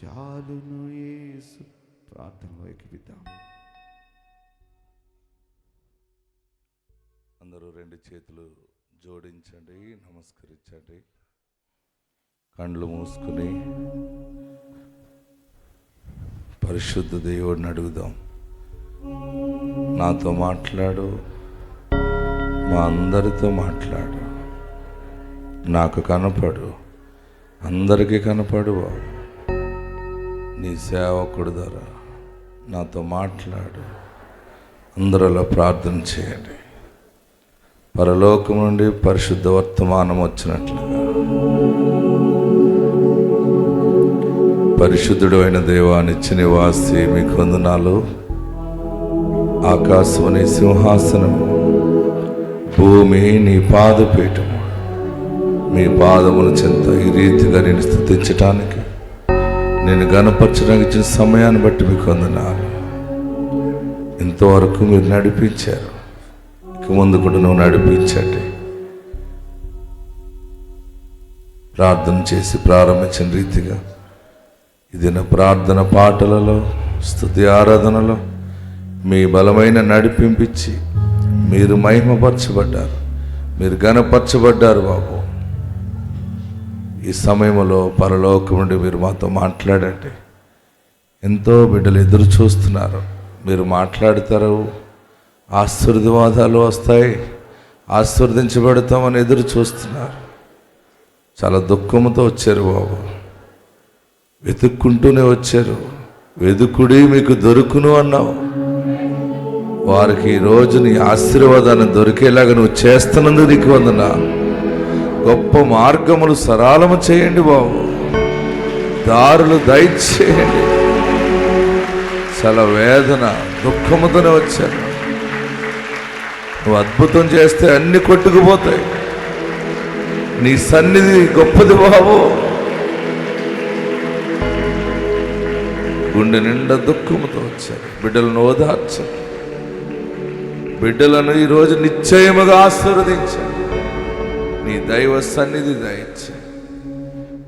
చాలును యేసు. ప్రార్థనలో ఎక్కిద్దాం. అందరూ రెండు చేతులు జోడించండి, నమస్కరించండి. కళ్ళు మూసుకుని పరిశుద్ధ దేవుడిని అడుగుదాం. నాతో మాట్లాడు, మా అందరితో మాట్లాడు, నాకు కనపడు, అందరికీ కనపడు బాబు. నీ సేవకుడు ద్వారా నాతో మాట్లాడు. అందరూ అలా ప్రార్థన చేయండి. పరలోకం నుండి పరిశుద్ధ వర్తమానం వచ్చినట్లుగా, పరిశుద్ధుడు అయిన దేవా, నిత్య నివాసి, మీకు వందనాలు. ఆకాశము నీ సింహాసనం, భూమి నీ పాదపీఠము. మీ పాదముల చెంత ఈ రీతిగా నేను స్తుతించటానికి, నేను గణపరచడానికి ఇచ్చిన సమయాన్ని బట్టి మీకు వందనాలు. ఇంతవరకు మీరు నడిపించారు, ఇక ముందు కూడా నువ్వు నడిపించండి. ప్రార్థన చేసి ప్రారంభించిన రీతిగా ఇది నా ప్రార్థన పాటలలో, స్తుతి ఆరాధనలో మీ బలమైన నడిపించి మీరు మహిమపరచబడ్డారు, మీరు ఘనపరచబడ్డారు బాబు. ఈ సమయంలో పరలోకం నుండి మీరు మాతో మాట్లాడండి. ఎంతో బిడ్డలు ఎదురు చూస్తున్నారు, మీరు మాట్లాడతారు. ఆశీర్వాదాలు వస్తాయి, ఆశీర్వదించబడతామని ఎదురు చూస్తున్నారు. చాలా దుఃఖంతో వచ్చారు బాబు, వెతుక్కుంటూనే వచ్చారు. వెదుకుడి మీకు దొరుకును అన్నావు. వారికి ఈరోజు నీ ఆశీర్వాదాన్ని దొరికేలాగా నువ్వు చేస్తున్నందుకు నీకు వందనా. గొప్ప మార్గములు సరళము చేయండి బాబు, దారులు దయచేయండి. చాలా వేదన దుఃఖముతోనే వచ్చాను. నువ్వు అద్భుతం చేస్తే అన్ని కొట్టుకుపోతాయి. నీ సన్నిధి గొప్పది బాబు. గుండె నిండా దుఃఖముతో వచ్చారు. బిడ్డలను ఓదార్చండి, బిడ్డలను ఈరోజు నిశ్చయముగా ఆశీర్వదించండి. నీ దైవ సన్నిధి దయచే,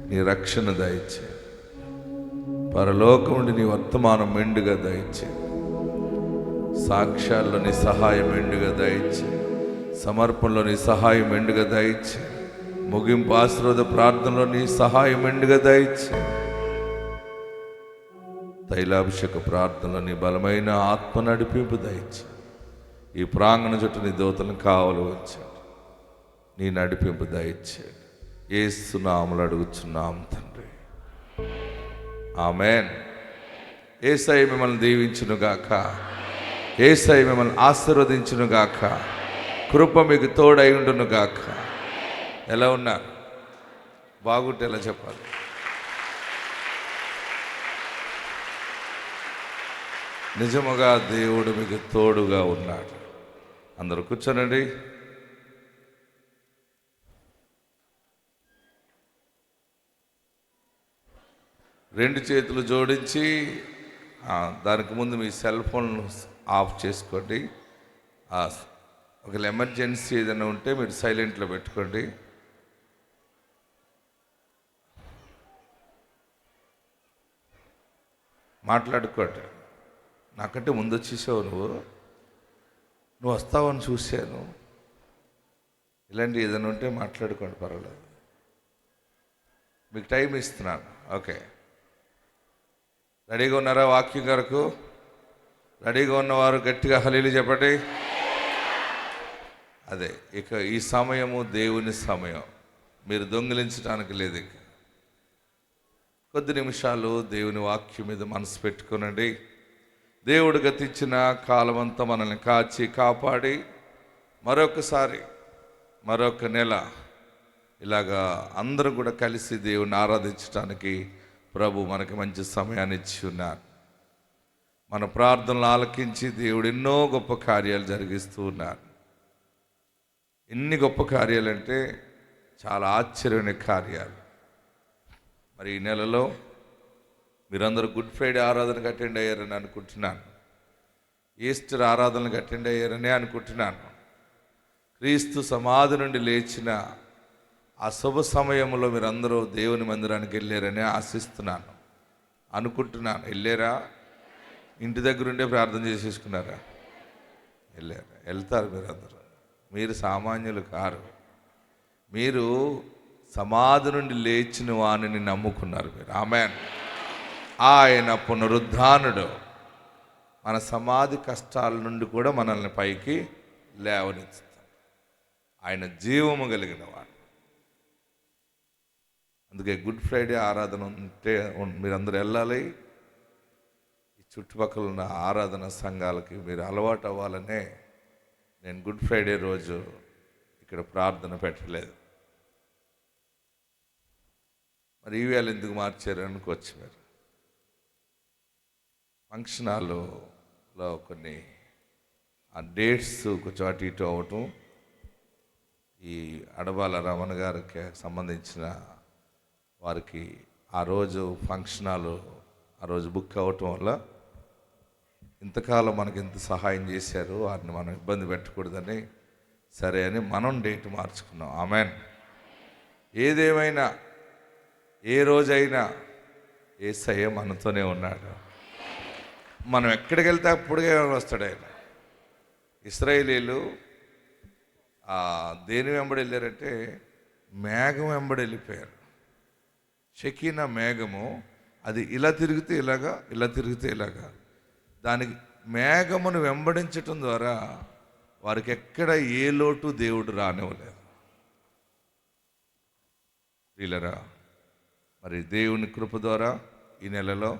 నీ రక్షణ దయచే, పరలోకం నుండి నీ వర్తమానం మెండుగా దయచే, సాక్ష్యాల్లో నీ సహాయం మెండుగా దయచే, సమర్పణలో నీ సహాయం మెండుగా దయచే, ముగింపు ఆశీర్వాద ప్రార్థనలో నీ సహాయం మెండుగా దయచే, తైలాభిషేక ప్రార్థనలో నీ బలమైన ఆత్మ నడిపింపు దయచే. ఈ ప్రాంగణ చుట్టూ నీ దూతలను కావలి వచ్చాడు, నీ నడిపింపు దయచేయండి. యేసు నామములో అడుగుచున్నాం తండ్రి, ఆమేన్. యేసయ్య మిమ్మల్ని దీవించునుగాక, యేసయ్య మిమ్మల్ని ఆశీర్వదించునుగాక, కృప మీకు తోడై ఉండునుగాక. ఎలా ఉన్నారు? బాగుంటే ఎలా చెప్పాలి? నిజముగా దేవుడు మీకు తోడుగా ఉన్నాడు. అందరూ కూర్చోనండి. రెండు చేతులు జోడించి, దానికి ముందు మీ సెల్ ఫోన్ ఆఫ్ చేసుకోండి. ఒకవేళ ఎమర్జెన్సీ ఏదైనా ఉంటే మీరు సైలెంట్లో పెట్టుకోండి. మాట్లాడుకోండి. నాకంటే ముందు వచ్చేసావు, నువ్వు వస్తావని చూశాను. ఇలాంటి ఏదైనా ఉంటే మాట్లాడుకోండి, పర్వాలేదు. మీకు టైం ఇస్తున్నాను. ఓకే, రెడీగా ఉన్నారా? వాక్యం కొరకు రెడీగా ఉన్నవారు గట్టిగా హల్లెలూయా చెప్పండి. అదే, ఇక ఈ సమయము దేవుని సమయం, మీరు దొంగిలించడానికి లేదు. ఇక కొద్ది నిమిషాలు దేవుని వాక్యం మీద మనసు పెట్టుకోనండి. దేవుడు గతించిన కాలమంతా మనల్ని కాచి కాపాడి మరొకసారి మరొక నెల ఇలాగా అందరూ కూడా కలిసి దేవుని ఆరాధించడానికి ప్రభు మనకి మంచి సమయాన్ని ఇచ్చి ఉన్నారు. మన ప్రార్థనలు ఆలకించి దేవుడు ఎన్నో గొప్ప కార్యాలు జరిగిస్తూ ఉన్నారు. ఎన్ని గొప్ప కార్యాలు అంటే చాలా ఆశ్చర్యమైన కార్యాలు. మరి ఈ నెలలో మీరందరూ గుడ్ ఫ్రైడే ఆరాధనకు అటెండ్ అయ్యారని అనుకుంటున్నాను. ఈస్టర్ ఆరాధనలకు అటెండ్ అయ్యారనే అనుకుంటున్నాను. క్రీస్తు సమాధి నుండి లేచిన ఆ శుభ సమయంలో మీరందరూ దేవుని మందిరానికి వెళ్ళారని ఆశిస్తున్నాను. అనుకుంటున్నాను. వెళ్ళారా? ఇంటి దగ్గర ఉండే ప్రార్థన చేసేసుకున్నారా? వెళ్ళారు. వెళ్తారు మీరందరూ. మీరు సామాన్యులు కారు. మీరు సమాధి నుండి లేచిన వాణిని నమ్ముకున్నారు మీరు. ఆమేన్. ఆయన పునరుద్ధానుడు. మన సమాధి కష్టాల నుండి కూడా మనల్ని పైకి లేవనెత్తుతాడు. ఆయన జీవము కలిగిన వాడు. అందుకే గుడ్ ఫ్రైడే ఆరాధన ఉంటే మీరందరూ వెళ్ళాలి. ఈ చుట్టుపక్కల ఉన్న ఆరాధన సంఘాలకి మీరు అలవాటు అవ్వాలనే నేను గుడ్ ఫ్రైడే రోజు ఇక్కడ ప్రార్థన పెట్టలేదు. మరి ఈవేళ ఎందుకు మార్చారు అనుకోవచ్చు మీరు. ఫంక్షన్ హాల్లో కొన్ని ఆ డేట్స్ కొంచెం అటు ఇటు అవ్వటం, ఈ అడబాల రమణ గారికి సంబంధించిన వారికి ఆ రోజు ఫంక్షన్ హాల్ ఆ రోజు బుక్ అవ్వటం వల్ల ఇంతకాలం మనకి ఎంత సహాయం చేశారు, వారిని మనం ఇబ్బంది పెట్టకూడదని సరే అని మనం డేట్ మార్చుకున్నాం. ఆమేన్. ఏదేమైనా ఏ రోజైనా యేసయ్య మనతోనే ఉన్నాడు. మనం ఎక్కడికి వెళ్తే అప్పుడుగా వస్తాడు ఆయన. ఇశ్రాయేలీలు దేని వెంబడి వెళ్ళారంటే మేఘం వెంబడి వెళ్ళిపోయారు. షకీనా మేఘము, అది ఇలా తిరిగితే ఇలాగా, ఇలా తిరిగితే ఇలాగా. దానికి మేఘమును వెంబడించటం ద్వారా వారికి ఎక్కడ ఏ లోటు దేవుడు రానివ్వలేదు. వీళ్ళరా మరి దేవుని కృప ద్వారా ఈ నెలలో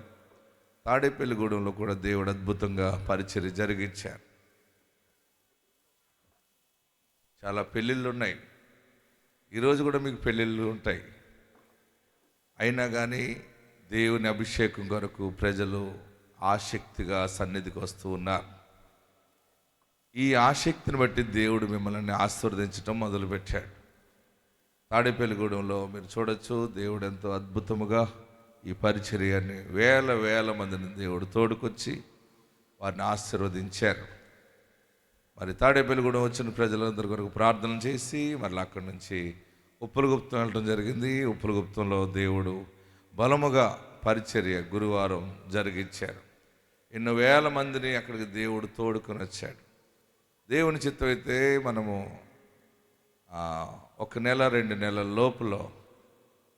తాడేపల్లిగూడెంలో కూడా దేవుడు అద్భుతంగా పరిచర్య జరిగించారు. చాలా పెళ్ళిళ్ళు ఉన్నాయి. ఈరోజు కూడా మీకు పెళ్ళిళ్ళు ఉంటాయి. అయినా కానీ దేవుని అభిషేకం కొరకు ప్రజలు ఆసక్తిగా సన్నిధికి వస్తూ ఉన్నారు. ఈ ఆసక్తిని బట్టి దేవుడు మిమ్మల్ని ఆశీర్వదించడం మొదలుపెట్టాడు. తాడేపల్లిగూడెంలో మీరు చూడొచ్చు, దేవుడు ఎంతో అద్భుతముగా ఈ పరిచర్యని వేల వేల మందిని దేవుడు తోడుకొచ్చి వారిని ఆశీర్వదించారు. మరి తాడేపల్లిగూడెం వచ్చిన ప్రజలందరి కొరకు ప్రార్థన చేసి మళ్ళీ అక్కడి నుంచి ఉప్పలగుప్తం వెళ్ళటం జరిగింది. ఉప్పలగుప్తంలో దేవుడు బలముగా పరిచర్య గురువారం జరిగించారు. ఎన్నో వేల మందిని అక్కడికి దేవుడు తోడుకొని వచ్చాడు. దేవుని చిత్తం అయితే మనము 1 నెల 2 నెలల లోపల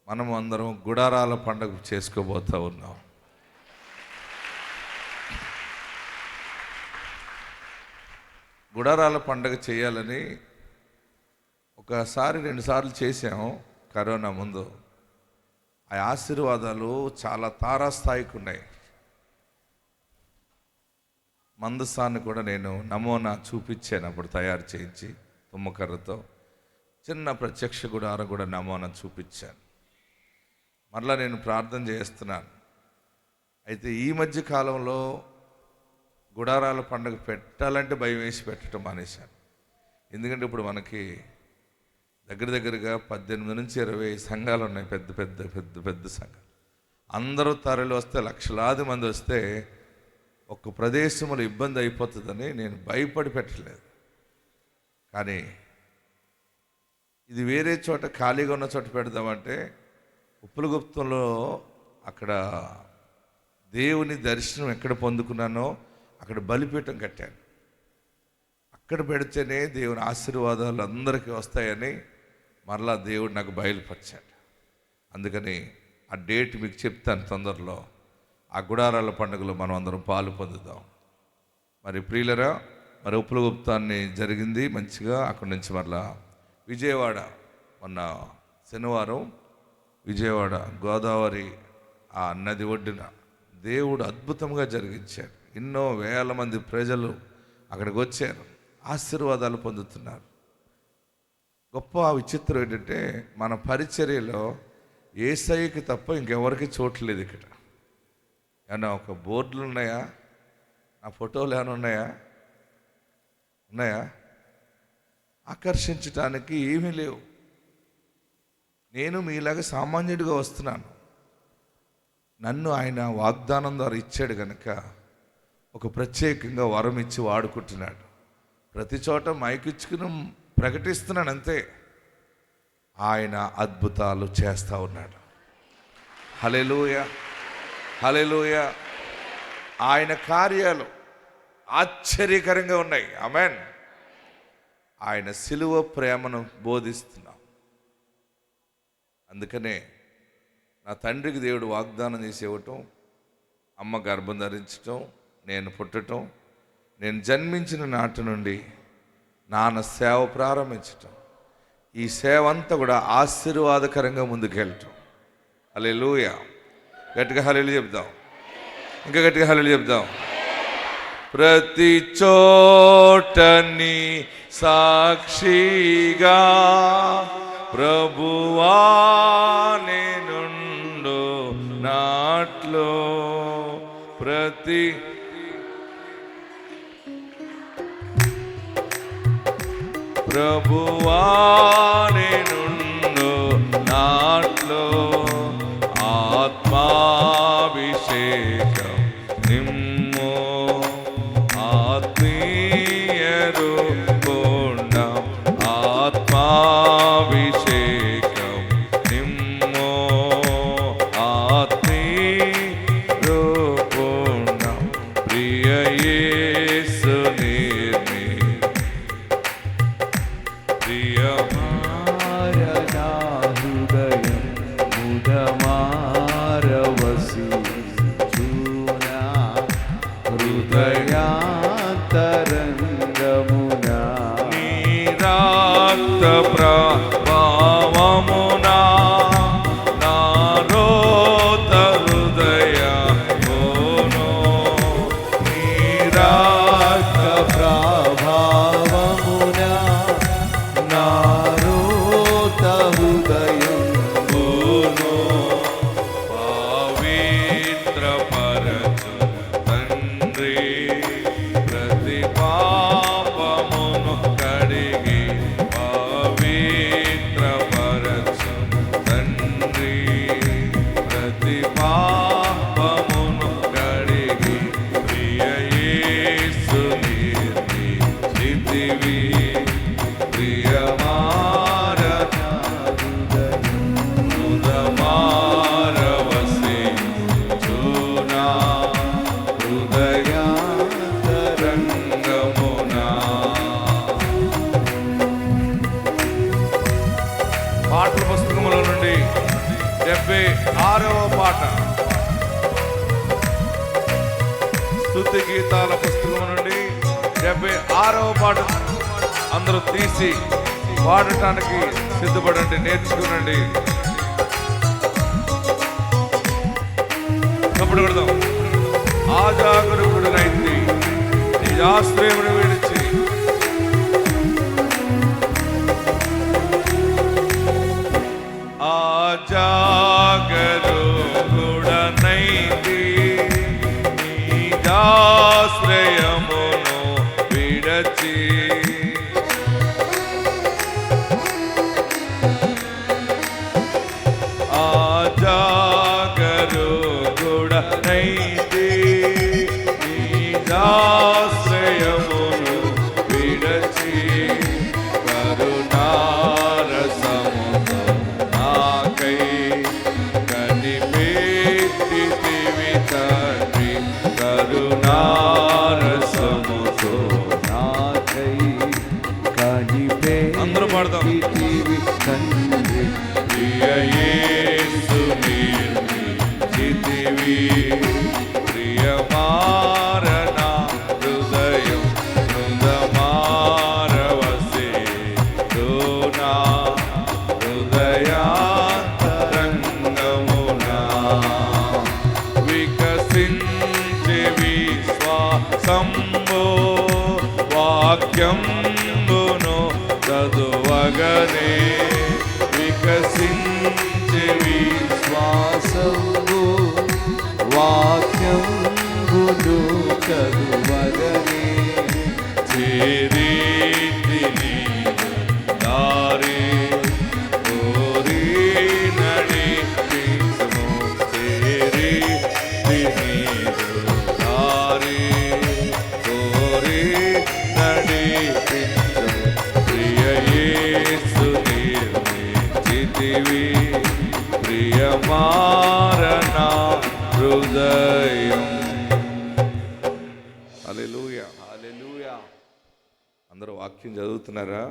మనము అందరం గుడారాల పండుగ చేసుకోబోతూ ఉన్నాం. గుడారాల పండుగ చేయాలని ఒకసారి 2 సార్లు చేసాము కరోనా ముందు. ఆ ఆశీర్వాదాలు చాలా తారాస్థాయికి ఉన్నాయి. మందసాన్ని కూడా నేను నమూనా చూపించాను అప్పుడు తయారు చేయించి తుమ్మకర్రతో. చిన్న ప్రత్యక్ష గుడారం కూడా నమూనా చూపించాను. మరలా నేను ప్రార్థన చేస్తున్నాను. అయితే ఈ మధ్య కాలంలో గుడారాల పండుగ పెట్టాలంటే భయం వేసి పెట్టడం మానేశాను. ఎందుకంటే ఇప్పుడు మనకి దగ్గరగా 18 నుంచి 20 సంఘాలు ఉన్నాయి. పెద్ద పెద్ద పెద్ద పెద్ద సంఘాలు. అందరూ తరలి వస్తే, లక్షలాది మంది వస్తే ఒక్క ప్రదేశంలో ఇబ్బంది అయిపోతుందని నేను భయపడి పెట్టలేదు. కానీ ఇది వేరే చోట ఖాళీగా ఉన్న చోట పెడదామంటే ఉప్పలగుప్తంలో అక్కడ దేవుని దర్శనం ఎక్కడ పొందుకున్నానో అక్కడ బలిపీఠం కట్టాను. అక్కడ పెడితేనే దేవుని ఆశీర్వాదాలు అందరికీ వస్తాయని మరలా దేవుడు నాకు బయలుపరిచాడు. అందుకని ఆ డేట్ మీకు చెప్తాను తొందరలో. ఆ గుడారాల పండుగలో మనం అందరం పాలు పొందుదాం. మరి ప్రియులరా, మరి ఉప్పలగుప్తాన్ని జరిగింది మంచిగా. అక్కడి నుంచి మరలా విజయవాడ, మొన్న శనివారం విజయవాడ గోదావరి ఆ నది ఒడ్డున దేవుడు అద్భుతంగా జరిగించాడు. ఎన్నో వేల మంది ప్రజలు అక్కడికి వచ్చారు, ఆశీర్వాదాలు పొందుతున్నారు. గొప్ప విచిత్రం ఏంటంటే మన పరిచర్యలో యేసయ్యకి తప్ప ఇంకెవరికి చోట్లేదు. ఇక్కడ ఏమన్నా ఒక బోర్డులు ఉన్నాయా? ఆ ఫోటోలు ఏమైనా ఉన్నాయా? ఆకర్షించటానికి ఏమీ లేవు. నేను మీలాగా సామాన్యుడిగా వస్తున్నాను. నన్ను ఆయన వాగ్దానం ద్వారా ఇచ్చాడు కనుక ఒక ప్రత్యేకంగా వరం ఇచ్చి వాడుకుంటున్నాడు. ప్రతి చోట మైకిచ్చుకుని ప్రకటిస్తున్నాను అంతే. ఆయన అద్భుతాలు చేస్తూ ఉన్నాడు. హల్లెలూయా. హల్లెలూయా. ఆయన కార్యాలు ఆశ్చర్యకరంగా ఉన్నాయి. ఆమేన్. ఆయన సిలువ ప్రేమను బోధిస్తున్నాం. అందుకనే నా తండ్రికి దేవుడు వాగ్దానం చేసి ఇవ్వటం, అమ్మ గర్భం ధరించటం, నేను పుట్టటం, నేను జన్మించిన నాటి నుండి నాన్న సేవ ప్రారంభించటం, ఈ సేవ అంతా కూడా ఆశీర్వాదకరంగా ముందుకెళ్ళటం. హల్లెలూయా. గట్టిగా హల్లెలూయా చెప్దాం. ఇంకా గట్టిగా హల్లెలూయా చెప్దాం. ప్రతి చోటని సాక్షిగా ప్రభువా నేనుండు నాట్లో ప్రతి ప్రభువా నేనుండు నాట్లో ఆత్మాభిషేకం నిమ్ము ఆత్మీయ రూపొండం ఆత్మాభిషేకం నిమ్ము ఆత్మీయ రూపొండం ప్రియ యేసు నిర్మి మారనా హృదయం ముదమారవసి చూనా హృదయాంతరంగమునా నీ రక్త ప్రభావమునా నా రోత హృదయమును నీ రక్త ప్రభావమునా నారోత హృదయం పవిత్రపరచు తండ్రి ప్రతి పాపమును కడిగి పవిత్రపరచు తండ్రి ప్రతి పాపమును కడిగి ప్రియ యేసు నిర్మించితివి ప్రియమారనా ముదమారవసి చూనా హృదయాంతరంగమునా. పాటల పుస్తకములో నుండి 76వ పాట, స్తుతి గీతాల పుస్తకం నుండి 76వ పాట అందరూ తీసి పాడటానికి సిద్ధపడండి, నేర్చుకునండి. తప్పుడు కొడదాం. ఆజాగరూకుడనైంది నీ ఆశ్రయమును విడిచి ఆజాగరూకుడనైంది నీ ఆశ్రయమును విడచి ఆజాగరూకుడనైంది నీ ఆశ్రయమును విడచి కరుణారసముతో నాకై కనిపెట్టితివి తండ్రి కరుణారసముతో నాకై కనిపే అందరూ పాడదాం. తండ్రి ప్రియ యేసు నిర్మించితివి ప్రియమారనా హృదయం హృదమారవసి చూనా హృదయాంతరంగమునా వికసించి విశ్వాసంబు వాక్యంబును చదువగనే వికసించి విశ్వాసము వాక్యంబును చదువగనే చేరీతిని దారి కోరి నడిపించుము చేరీతిని దారి కోరి నడిపించుము ప్రియ యేసు నిర్మించితివి ప్రియమారనా హృదయ ఉదయం. హల్లెలూయా. హల్లెలూయా. అందరూ వాక్యం చదువుతున్నారా?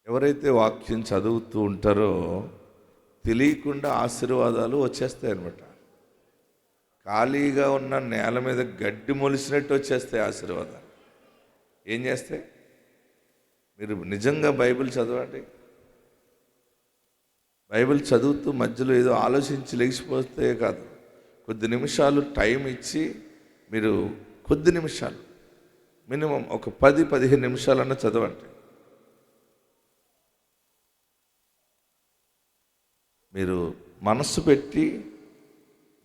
ఎవరైతే వాక్యం చదువుతూ ఉంటారో తెలియకుండా ఆశీర్వాదాలు వచ్చేస్తాయి అన్నమాట. ఖాళీగా ఉన్న నేల మీద గడ్డి మొలిసినట్టు వచ్చేస్తాయి ఆశీర్వాదాలు. ఏం చేస్తాయి? మీరు నిజంగా బైబిల్ చదవండి. బైబిల్ చదువుతూ మధ్యలో ఏదో ఆలోచించి లేచిపోతే కాదు, కొద్ది నిమిషాలు టైం ఇచ్చి మీరు కొద్ది నిమిషాలు మినిమం ఒక 10-15 నిమిషాలన్నా చదవండి. మీరు మనస్సు పెట్టి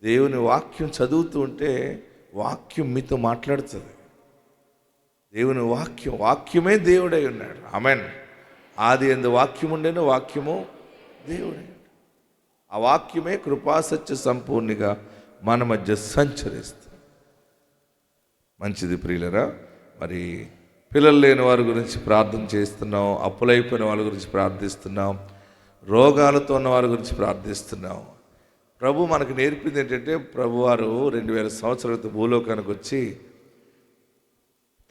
దేవుని వాక్యం చదువుతూ ఉంటే వాక్యం మీతో మాట్లాడుతుంది. దేవుని వాక్యమే దేవుడై ఉన్నాడు. ఆమేన్. ఆది యందు వాక్యం ఉండెను, వాక్యము దేవుడై ఉన్నాడు. ఆ వాక్యమే కృపాసత్య సంపూర్ణిగా మన మధ్య సంచరిస్తుంది. మంచిది ప్రియులరా. మరి పిల్లలు లేని వారి గురించి ప్రార్థన చేస్తున్నాం, అప్పులైపోయిన వాళ్ళ గురించి ప్రార్థిస్తున్నాం, రోగాలతో ఉన్న వారి గురించి ప్రార్థిస్తున్నాం. ప్రభు మనకు నేర్పింది ఏంటంటే, ప్రభువారు 2000 సంవత్సరాల క్రితం భూలోకానికి వచ్చి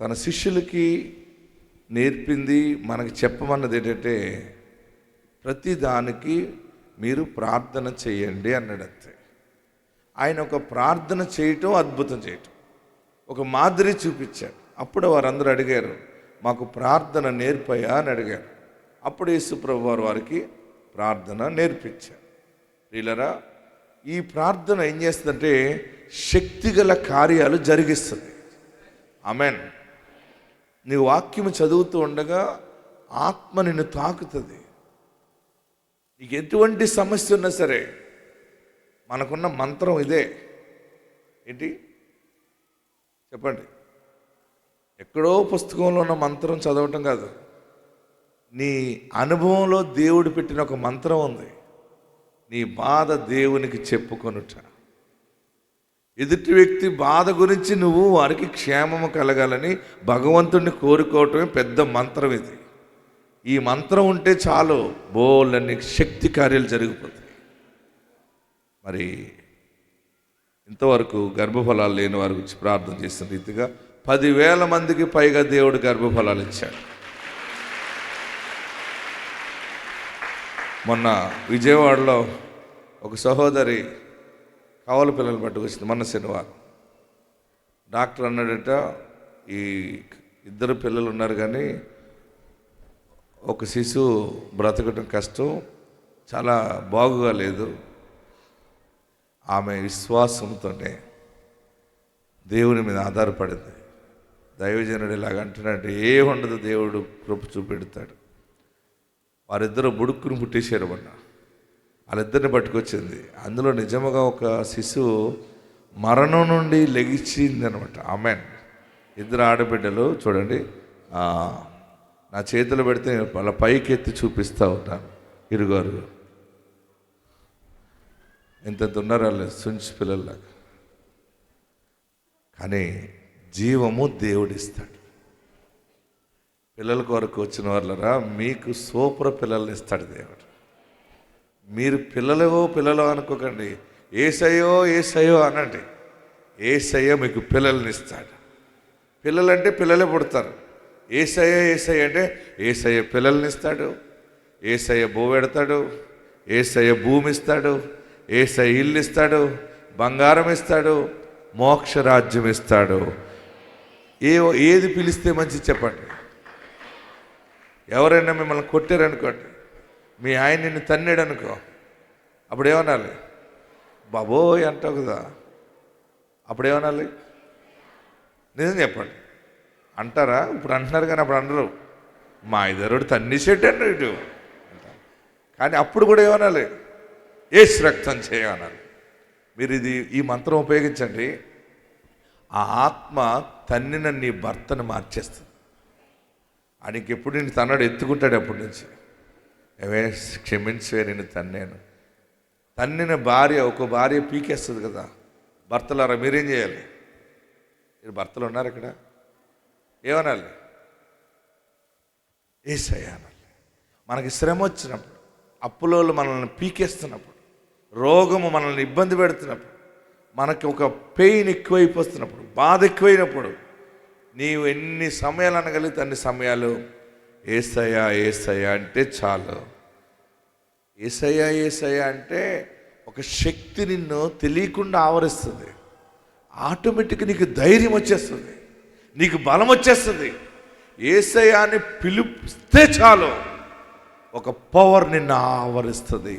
తన శిష్యులకి నేర్పింది, మనకి చెప్పమన్నది ఏంటంటే, ప్రతి దానికి మీరు ప్రార్థన చేయండి అన్నాడు. అంతే. ఆయన ఒక ప్రార్థన చేయటం, అద్భుతం చేయటం, ఒక మాదిరి చూపించాడు. అప్పుడు వారందరూ అడిగారు, మాకు ప్రార్థన నేర్పయా అని అడిగారు. అప్పుడు యేసు ప్రభు వారికి ప్రార్థన నేర్పించారు. ప్రియులరా, ఈ ప్రార్థన ఏం చేస్తుందంటే శక్తిగల కార్యాలు జరిగిస్తుంది. ఆమేన్. నీ వాక్యం చదువుతూ ఉండగా ఆత్మ నిన్ను తాకుతుంది. నీకు ఎటువంటి సమస్య ఉన్నా సరే, మనకున్న మంత్రం ఇదే. ఏంటి చెప్పండి? ఎక్కడో పుస్తకంలో ఉన్న మంత్రం చదవటం కాదు, నీ అనుభవంలో దేవుడు పెట్టిన ఒక మంత్రం ఉంది. నీ బాధ దేవునికి చెప్పుకొనుట. ఎదుటి వ్యక్తి బాధ గురించి నువ్వు వారికి క్షేమము కలగాలని భగవంతుడిని కోరుకోవటమే పెద్ద మంత్రం ఇది. ఈ మంత్రం ఉంటే చాలు, బోళ్ళని శక్తి కార్యాలు జరిగిపోతాయి. మరి ఇంతవరకు గర్భఫలాలు లేని వారి గురించి ప్రార్థన చేసిన రీతిగా 10,000 మందికి పైగా దేవుడు గర్భఫలాలు ఇచ్చాడు. మొన్న విజయవాడలో ఒక సహోదరి కవల పిల్లలు పట్టుకొచ్చింది. మొన్న శనివారం డాక్టర్ అన్నాడట, ఈ 2 పిల్లలు ఉన్నారు కానీ ఒక శిశువు బ్రతకటం కష్టం, చాలా బాగుగా లేదు. ఆమె విశ్వాసంతోనే దేవుని మీద ఆధారపడింది. దైవజనుడు ఇలాగ అంటున్నాడు, ఏ ఉండదు, దేవుడు కృప చూపెడతాడు. వారిద్దరూ బుడుక్కుని పుట్టేశారు. మొన్న వాళ్ళిద్దరిని పట్టుకొచ్చింది. అందులో నిజముగా ఒక శిశువు మరణం నుండి లెగిచింది అనమాట. ఆమెన్. 2 ఆడబిడ్డలు చూడండి, నా చేతులు పెడితే వాళ్ళ పైకి ఎత్తి చూపిస్తూ ఉంటాను. ఇరుగారు ఇంతంత ఉన్నారు వాళ్ళు, సుంచి పిల్లల్లాగా. కానీ జీవము దేవుడిస్తాడు. పిల్లల కొరకు వచ్చిన వాళ్ళరా, మీకు సూపర్ పిల్లల్ని ఇస్తాడు దేవుడు. మీరు పిల్లలు అనుకోకండి, ఏసయ్యో అనండి. ఏసయ్య మీకు పిల్లల్ని ఇస్తాడు. పిల్లలంటే పిల్లలే పుడతారు. ఏసయ్య అంటే ఏసయ్య పిల్లల్ని ఇస్తాడు. ఏసయ్య పెడతాడు. ఏసయ్య భూమి ఇస్తాడు. ఏసయ్య ఇల్లు ఇస్తాడు. బంగారం ఇస్తాడు. మోక్ష రాజ్యం ఇస్తాడు. ఏది పిలిస్తే మంచి చెప్పండి. ఎవరైనా మిమ్మల్ని కొట్టారనుకోండి, మీ ఆయన నిన్ను తన్నాడు అనుకో, అప్పుడు ఏమనాలి? బాబోయ్ అంటావు కదా. అప్పుడు ఏమనాలి? నిజం చెప్పండి. అంటారా? ఇప్పుడు అంటున్నారు కానీ అప్పుడు అనరు. మా ఇద్దరుడు తన్నేసేటండి ఇటు అంటారు. కానీ అప్పుడు కూడా ఏమనాలి? యేసు రక్తం చేయమనాలి. మీరు ఈ మంత్రం ఉపయోగించండి. ఆ ఆత్మ తన్నిన నీ భర్తను మార్చేస్తుంది. ఆయనకి ఎప్పుడు నేను తన్నాడు, ఎత్తుకుంటాడు. అప్పటి నుంచి క్షమించే నేను తన్నాను. తన్నిన భార్య, ఒక భార్య పీకేస్తుంది కదా. భర్తలారా మీరేం చేయాలి? మీరు భర్తలు ఉన్నారు ఇక్కడ, ఏమనాలి? యేసయ్య అనాలి. మనకి శ్రమ వచ్చినప్పుడు, అప్పులో మనల్ని పీకేస్తున్నప్పుడు, రోగము మనల్ని ఇబ్బంది పెడుతున్నప్పుడు, మనకి ఒక పెయిన్ ఎక్కువైపోతున్నప్పుడు, బాధ ఎక్కువైనప్పుడు, నీవు ఎన్ని సమయాలు అనగలిగితే అన్ని సమయాలు యేసయ్యా యేసయ్యా అంటే చాలు. యేసయ్యా యేసయ్యా అంటే ఒక శక్తి నిన్ను తెలియకుండా ఆవరిస్తుంది. ఆటోమేటిక్గా నీకు ధైర్యం వచ్చేస్తుంది, నీకు బలం వచ్చేస్తుంది. యేసయ్యా అని పిలిస్తే చాలు ఒక పవర్ నిన్ను ఆవరిస్తుంది.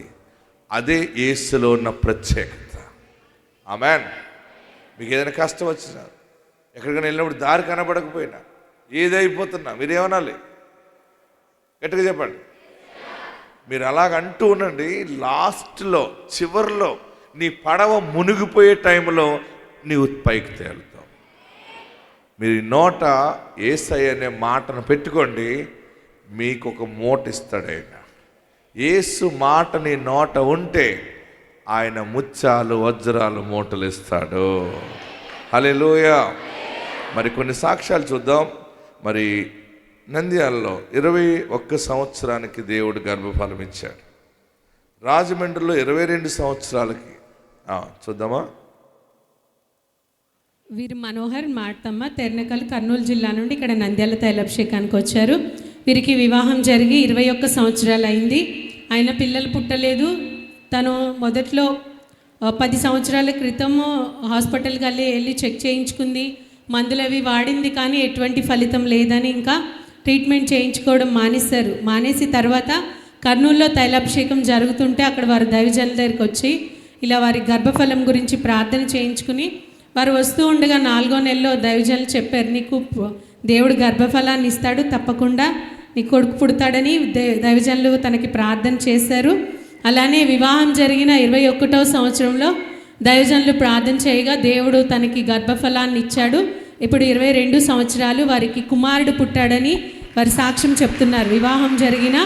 అదే యేసులో ఉన్న ప్రత్యేకత. ఆమేన్. మీకు ఏదైనా కష్టం వచ్చినా, ఎక్కడికైనా వెళ్ళినప్పుడు దారి కనబడకపోయినా, ఏదైపోతున్నా మీరేమనాలి? గట్టిగా చెప్పండి. మీరు అలాగంటూ ఉండండి. లాస్ట్లో చివరిలో నీ పడవ మునిగిపోయే టైంలో నీవు పైకి తేలుతావు. మీరు నోట యేసయ్య అనే మాటను పెట్టుకోండి, మీకు ఒక మూట ఇస్తాడు ఆయన. యేసు మాట నీ నోట ఉంటే ఆయన ముత్యాలు వజ్రాలు మూటలు ఇస్తాడు. హల్లెలూయా. మరి కొన్ని సాక్ష్యాలు చూద్దాం. మరి నంద్యాలలో 21 సంవత్సరానికి దేవుడు గర్భఫలం ఇచ్చాడు. రాజమండ్రిలో 22 సంవత్సరాలకి చూద్దామా. వీరు మనోహర్ మార్తమ్మ, తెర్నకల్, కర్నూలు జిల్లా నుండి ఇక్కడ నంద్యాల తైలాభిషేకానికి వచ్చారు. వీరికి వివాహం జరిగి 21 సంవత్సరాలు అయింది. ఆయన పిల్లలు పుట్టలేదు. తను మొదట్లో 10 సంవత్సరాల క్రితము హాస్పిటల్కి వెళ్ళి చెక్ చేయించుకుంది, మందులు అవి వాడింది, కానీ ఎటువంటి ఫలితం లేదని ఇంకా ట్రీట్మెంట్ చేయించుకోవడం మానేసి తర్వాత కర్నూలులో తైలాభిషేకం జరుగుతుంటే అక్కడ వారు దైవజనుల దగ్గరికి వచ్చి ఇలా వారి గర్భఫలం గురించి ప్రార్థన చేయించుకుని వారు వస్తూ ఉండగా 4వ నెలలో దైవజనులు చెప్పారు, నీకు దేవుడు గర్భఫలాన్ని ఇస్తాడు, తప్పకుండా నీ కొడుకు పుడతాడని దైవజనులు తనకి ప్రార్థన చేశారు. అలానే వివాహం జరిగిన 21వ సంవత్సరంలో దైవజనులు ప్రార్థన చేయగా దేవుడు తనకి గర్భఫలాన్ని ఇచ్చాడు. ఇప్పుడు 22 సంవత్సరాలు వారికి కుమారుడు పుట్టాడని వారి సాక్ష్యం చెప్తున్నారు. వివాహం జరిగిన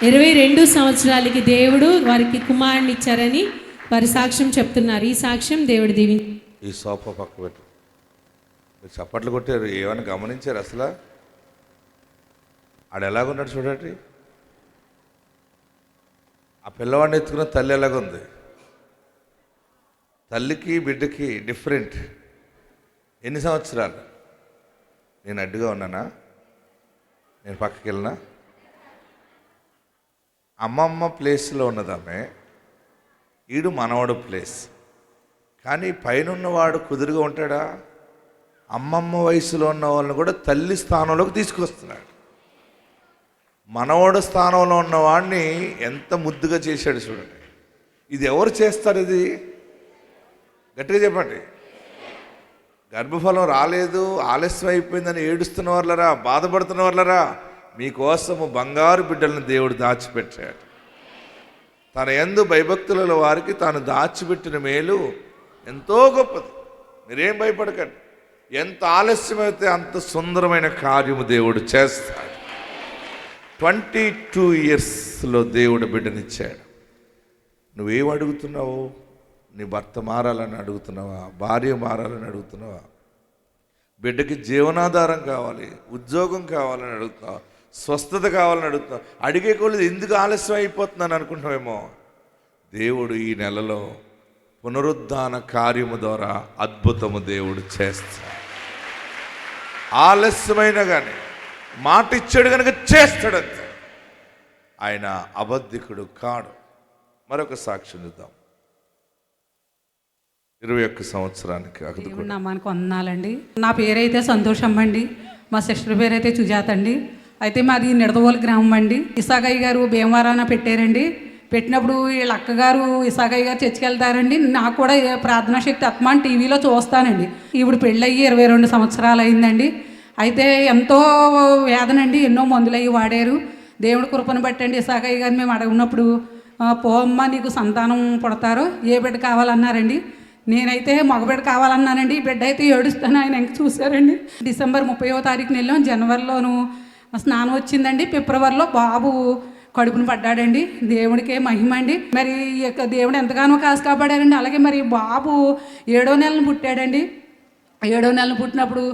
22 సంవత్సరాలకి దేవుడు వారికి కుమారుని ఇచ్చారని వారి సాక్ష్యం చెప్తున్నారు. ఈ సాక్ష్యం దేవుడు దీవించి. ఈ సోఫా పక్క పెట్టు. మీరు చప్పట్లు కొట్టారు, ఏమైనా గమనించారు? అసలు ఆడు ఎలాగున్నాడు చూడండి. ఆ పిల్లవాడిని ఎత్తుకున్న తల్లి ఎలాగుంది? తల్లికి బిడ్డకి డిఫరెంట్. ఎన్ని సంవత్సరాలు? నేను అడ్డుగా ఉన్నానా? నేను పక్కకి వెళ్ళినా? అమ్మమ్మ ప్లేస్లో ఉన్నదామె, ఈడు మనవడు ప్లేస్. కానీ పైన ఉన్నవాడు కుదురుగా ఉంటాడా? అమ్మమ్మ వయసులో ఉన్న వాళ్ళని కూడా తల్లి స్థానంలోకి తీసుకొస్తున్నాడు. మనవడు స్థానంలో ఉన్నవాడిని ఎంత ముద్దుగా చేశాడు చూడండి. ఇది ఎవరు చేస్తారు? ఇది గట్టిగా చెప్పండి. గర్భఫలం రాలేదు, ఆలస్యం అయిపోయిందని ఏడుస్తున్న వాళ్ళరా, బాధపడుతున్న వాళ్ళరా, మీకోసము బంగారు బిడ్డలను దేవుడు దాచిపెట్టాడు. తన యందు భయభక్తుల వారికి తాను దాచిపెట్టిన మేలు ఎంతో గొప్పది. మీరేం భయపడకండి. ఎంత ఆలస్యమైతే అంత సుందరమైన కార్యము దేవుడు చేస్తాడు. 22 ఇయర్స్లో దేవుడు బిడ్డనిచ్చాడు. నువ్వేం అడుగుతున్నావు? నీ భర్త మారాలని అడుగుతున్నావా? భార్య మారాలని అడుగుతున్నావా? బిడ్డకి జీవనాధారం కావాలి, ఉద్యోగం కావాలని అడుగుతున్నావా? స్వస్థత కావాలని అడుగుతున్నావు? అడిగే కొలది ఎందుకు ఆలస్యం అయిపోతుందని అనుకుంటున్నావేమో. దేవుడు ఈ నెలలో పునరుద్ధాన కార్యము ద్వారా అద్భుతము దేవుడు చేస్తాడు. ఆలస్యమైన కానీ మాట ఇచ్చాడు కనుక చేస్తాడంతే. ఆయన అబద్ధికుడు కాడు. మరొక సాక్ష్యం చూద్దాం. 21 సంవత్సరానికి నామానికి వందనాలండి. నా పేరైతే సంతోషం అండి. మా సిస్టర్ పేరైతే సుజాత అండి. అయితే మాది నిడదవోలు గ్రామం అండి. ఇసాగయ్య గారు భీమవరాన పెట్టారండి. పెట్టినప్పుడు వీళ్ళ అక్కగారు ఇసాగయ్య గారు చర్చికి వెళ్తారండి. నాకు కూడా ప్రార్థనా శక్తి ఆత్మ టీవీలో చూస్తానండి. ఇప్పుడు పెళ్ళయ్యి 22 సంవత్సరాలు అయిందండి. అయితే ఎంతో వేదనండి, ఎన్నో మందులు అయ్యి వాడారు. దేవుడి కృపను బట్టండి ఇసాగయ్య గారు మేము అడుగున్నప్పుడు, పోమ్మ నీకు సంతానం పుడతారో, ఏ బిడ్డ కావాలన్నారండి. నేనైతే మగబిడ్డ కావాలన్నానండి. బిడ్డ అయితే ఏడుస్తాను, ఆయన ఇంక చూశారండి. డిసెంబర్ 30వ తారీఖున వెళ్ళాం. జనవరిలోను స్నానం వచ్చిందండి. ఫిబ్రవరిలో బాబు కడుపును పడ్డాడండి. దేవుడికే మహిమ అండి. మరి దేవుడు ఎంతగానో కాసు కాపాడారండి. అలాగే మరి బాబు 7వ నెలను పుట్టాడండి. 7వ నెలను పుట్టినప్పుడు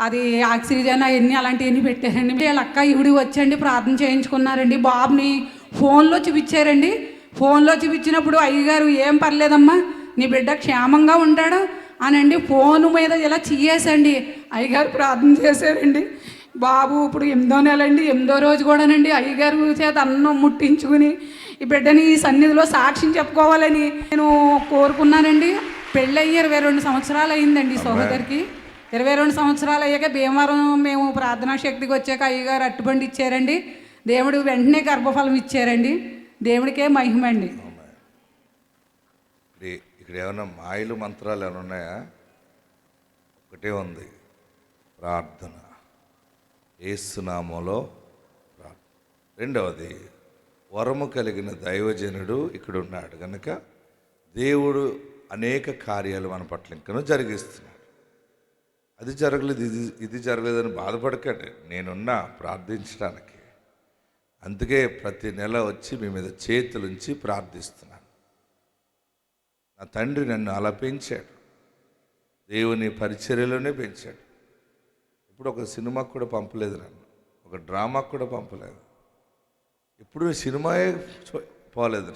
అది ఆక్సిజన్ అవన్నీ అలాంటివన్నీ పెట్టారండి. వీళ్ళ అక్క ఈవిడి వచ్చండి ప్రార్థన చేయించుకున్నారండి. బాబుని ఫోన్లో చూపించారండి. ఫోన్లో చూపించినప్పుడు అయ్యగారు ఏం పర్లేదమ్మా, నీ బిడ్డ క్షేమంగా ఉంటాడు అనండి ఫోన్ మీద ఇలా చెయ్యేసండి అయ్యగారు ప్రార్థన చేశారండి. బాబు ఇప్పుడు 8వ నెల అండి, 8వ రోజు కూడానండి అయ్యగారు చేత అన్నం ముట్టించుకుని ఈ బిడ్డని ఈ సన్నిధిలో సాక్ష్యం చెప్పుకోవాలని నేను కోరుకున్నానండి. పెళ్ళయ్యి 22 సంవత్సరాలు అయిందండి సహోదరికి. 22 సంవత్సరాలు అయ్యాక భీమవరం మేము ప్రార్థనా శక్తికి వచ్చాక అయ్యగారు అట్టుబండి ఇచ్చారండి. దేవుడు వెంటనే గర్భఫలం ఇచ్చారండి. దేవుడికే మహిమ అండి. ఇక్కడ ఏమైనా మాయలు మంత్రాలు ఏమైనా ఉన్నాయా? ఒకటే ఉంది, ప్రార్థన, యేసునామములో ప్రార్థన. రెండవది, వరము కలిగిన దైవజనుడు ఇక్కడ ఉన్నాడు కనుక దేవుడు అనేక కార్యాలు మన పట్ల ఇంకనూ జరిగిస్తున్నాడు. అది జరగలేదు, ఇది జరగలేదని బాధపడకండి, నేనున్నా ప్రార్థించడానికి. అందుకే ప్రతి నెల వచ్చి మీ మీద చేతులుంచి ప్రార్థిస్తున్నాను. నా తండ్రి నన్ను అలా పెంచాడు, దేవుని పరిచర్యలోనే పెంచాడు. ఇప్పుడు ఒక సినిమాకు కూడా పంపలేదు నన్ను, ఒక డ్రామాకు కూడా పంపలేదు. ఇప్పుడు సినిమాయే పోలేదు.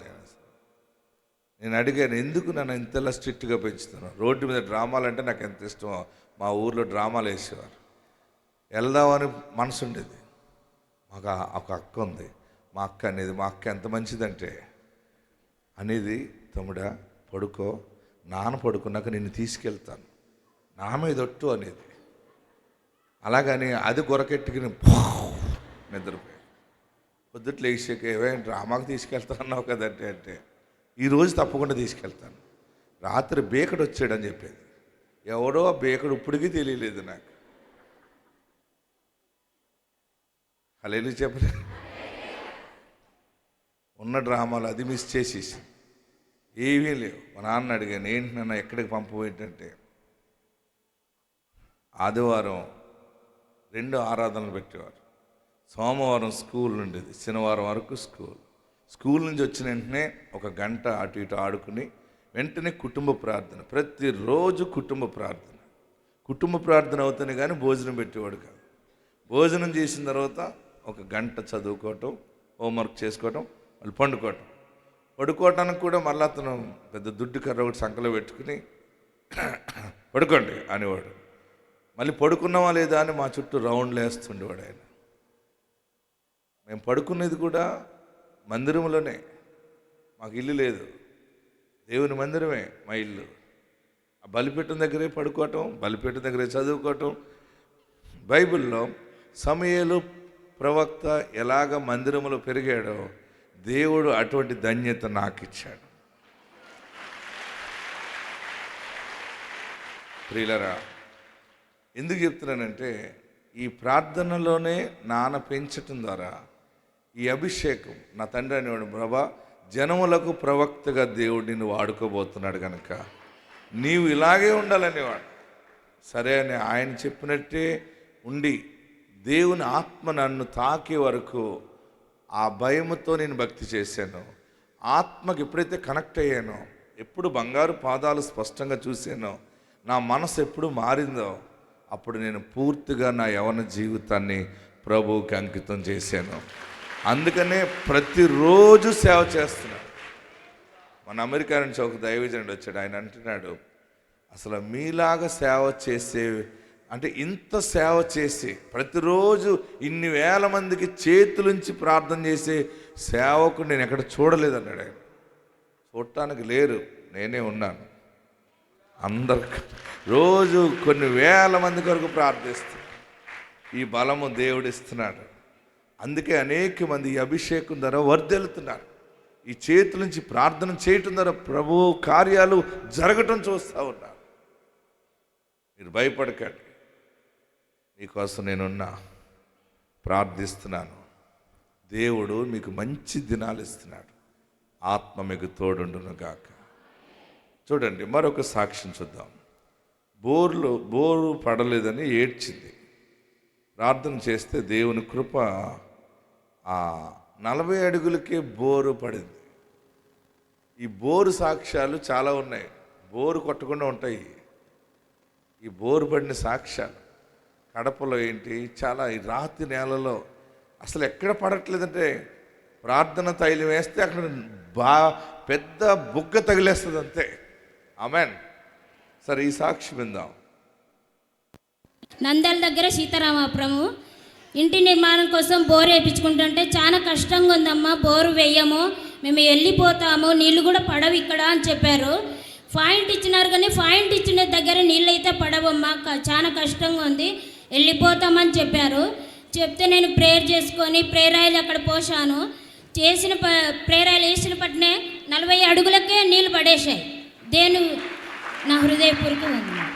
నేను అడిగాను, ఎందుకు నన్ను ఇంతలా స్ట్రిక్ట్గా పెంచుతాను? రోడ్డు మీద డ్రామాలు అంటే నాకు ఎంత ఇష్టమో, మా ఊర్లో డ్రామాలు వేసేవారు, వెళ్దామని మనసు ఉండేది. మాకు ఒక అక్క ఉంది, మా అక్క అనేది, మా అక్క ఎంత మంచిదంటే అనేది, తమ్ముడా పడుకో, నాన్న పడుకున్నాక నిన్ను తీసుకెళ్తాను, నా మీద ఒట్టు అనేది. అలాగని అది గొరకెట్టుకుని నిద్రపోయి పొద్దుట్లు వేసాక ఏమైనా డ్రామాకు తీసుకెళ్తానన్నావు కదంటే అంటే ఈరోజు తప్పకుండా తీసుకెళ్తాను. రాత్రి బేకడు వచ్చాడని చెప్పేది, ఎవడో ఆ బేకడు ఇప్పటికీ తెలియలేదు నాకు. హల్లెలూయా చెప్పలేదు. ఉన్న డ్రామాలు అది మిస్ చేసేసి ఏమీ లేవు. మా నాన్న అడిగాను, ఏంటి నాన్న ఎక్కడికి పంపబోయేటంటే, ఆదివారం 2 ఆరాధనలు పెట్టేవారు, సోమవారం స్కూల్ ఉండేది, శనివారం వరకు స్కూల్ నుంచి వచ్చిన వెంటనే 1 గంట అటు ఇటు ఆడుకుని వెంటనే కుటుంబ ప్రార్థన, ప్రతిరోజు కుటుంబ ప్రార్థన అవుతానే కానీ భోజనం పెట్టేవాడు కాదు. భోజనం చేసిన తర్వాత 1 గంట చదువుకోవటం, హోంవర్క్ చేసుకోవటం, మళ్ళీ పడుకోవటానికి కూడా మళ్ళీ అతను పెద్ద దుడ్డు కర్ర ఒకటి సంకలో పెట్టుకుని పడుకోండి అనేవాడు. మళ్ళీ పడుకున్నావా లేదా అని మా చుట్టూ రౌండ్లు వేస్తుండేవాడు ఆయన. మేము పడుకునేది కూడా మందిరంలోనే, మాకు ఇల్లు లేదు, దేవుని మందిరమే మా ఇల్లు. ఆ బలిపీఠం దగ్గరే పడుకోవటం, బలిపీఠం దగ్గరే చదువుకోవటం. బైబిల్లో సమూయేలు ప్రవక్త ఎలాగ మందిరంలో పెరిగాడో దేవుడు అటువంటి ధన్యత నాకు ఇచ్చాడు. ప్రియులరా, ఎందుకు చెప్తున్నానంటే ఈ ప్రార్థనలోనే నాన్న పెంచటం ద్వారా ఈ అభిషేకం, నా తండ్రి అనేవాడు, ప్రభా జనములకు ప్రవక్తగా దేవుడు నిన్ను వాడుకోబోతున్నాడు కనుక నీవు ఇలాగే ఉండాలనేవాడు. సరే అని ఆయన చెప్పినట్టే ఉండి దేవుని ఆత్మ నన్ను తాకే వరకు ఆ భయముతో నేను భక్తి చేశాను. ఆత్మకి ఎప్పుడైతే కనెక్ట్ అయ్యానో, ఎప్పుడు బంగారు పాదాలు స్పష్టంగా చూశానో, నా మనసు ఎప్పుడు మారిందో, అప్పుడు నేను పూర్తిగా నా యవన జీవితాన్ని ప్రభువుకి అంకితం చేశాను. అందుకనే ప్రతిరోజు సేవ చేస్తున్నాను. మన అమెరికా నుంచి ఒక దైవజనుడు వచ్చాడు, ఆయన అంటున్నాడు, అసలు మీలాగా సేవ చేసే, అంటే ఇంత సేవ చేసి ప్రతిరోజు ఇన్ని వేల మందికి చేతులుంచి ప్రార్థన చేసే సేవకుడు నేను ఎక్కడ చూడలేదన్నాడు ఆయన. చూడటానికి లేరు, నేనే ఉన్నాను. అందరికి రోజు కొన్ని వేల మంది కొరకు ప్రార్థిస్తున్నాను. ఈ బలము దేవుడిస్తున్నాడు. అందుకే అనేక మంది ఈ అభిషేకం ద్వారా వర్ధిల్లుతున్నారు. ఈ చేతుల నుంచి ప్రార్థన చేయటం ద్వారా ప్రభు కార్యాలు జరగటం చూస్తూ ఉన్నారు. మీరు భయపడకండి, మీకోసం నేనున్నా, ప్రార్థిస్తున్నాను. దేవుడు మీకు మంచి దినాలు ఇస్తున్నాడు. ఆత్మ మీకు తోడుండును గాక. చూడండి, మరొక సాక్ష్యం చూద్దాం. బోరు పడలేదని ఏడ్చింది. ప్రార్థన చేస్తే దేవుని కృప, 40 అడుగులకే బోరు పడింది. ఈ బోరు సాక్ష్యాలు చాలా ఉన్నాయి, బోరు కొట్టకుండా ఉంటాయి. ఈ బోరు పడిన సాక్ష్యాలు కడపలో ఏంటి, చాలా ఈ రాతి నేలలో అసలు ఎక్కడ పడట్లేదంటే ప్రార్థన తైలం వేస్తే అక్కడ పెద్ద బుగ్గ తగిలేస్తుంది అంతే. ఆమెన్. సరే, ఈ సాక్షి విందాం. నంద్యాల దగ్గర సీతారామపురము ఇంటి నిర్మాణం కోసం బోరు వేయించుకుంటుంటే చాలా కష్టంగా ఉందమ్మా, బోరు వేయము, మేము వెళ్ళిపోతాము, నీళ్ళు కూడా పడవు ఇక్కడ అని చెప్పారు. పాయింట్ ఇచ్చినారు కానీ పాయింట్ ఇచ్చిన దగ్గర నీళ్ళు అయితే పడవమ్మా, చాలా కష్టంగా ఉంది, వెళ్ళిపోతామని చెప్పారు. చెప్తే నేను ప్రేయర్ చేసుకొని ప్రేయర్ ఆయిల్ అక్కడ పోసాను. ప్రేయర్ ఆయిల్ వేసిన పట్నే 40 అడుగులకే నీళ్ళు పడేశాయి. నా హృదయపూర్వక వందనాలు.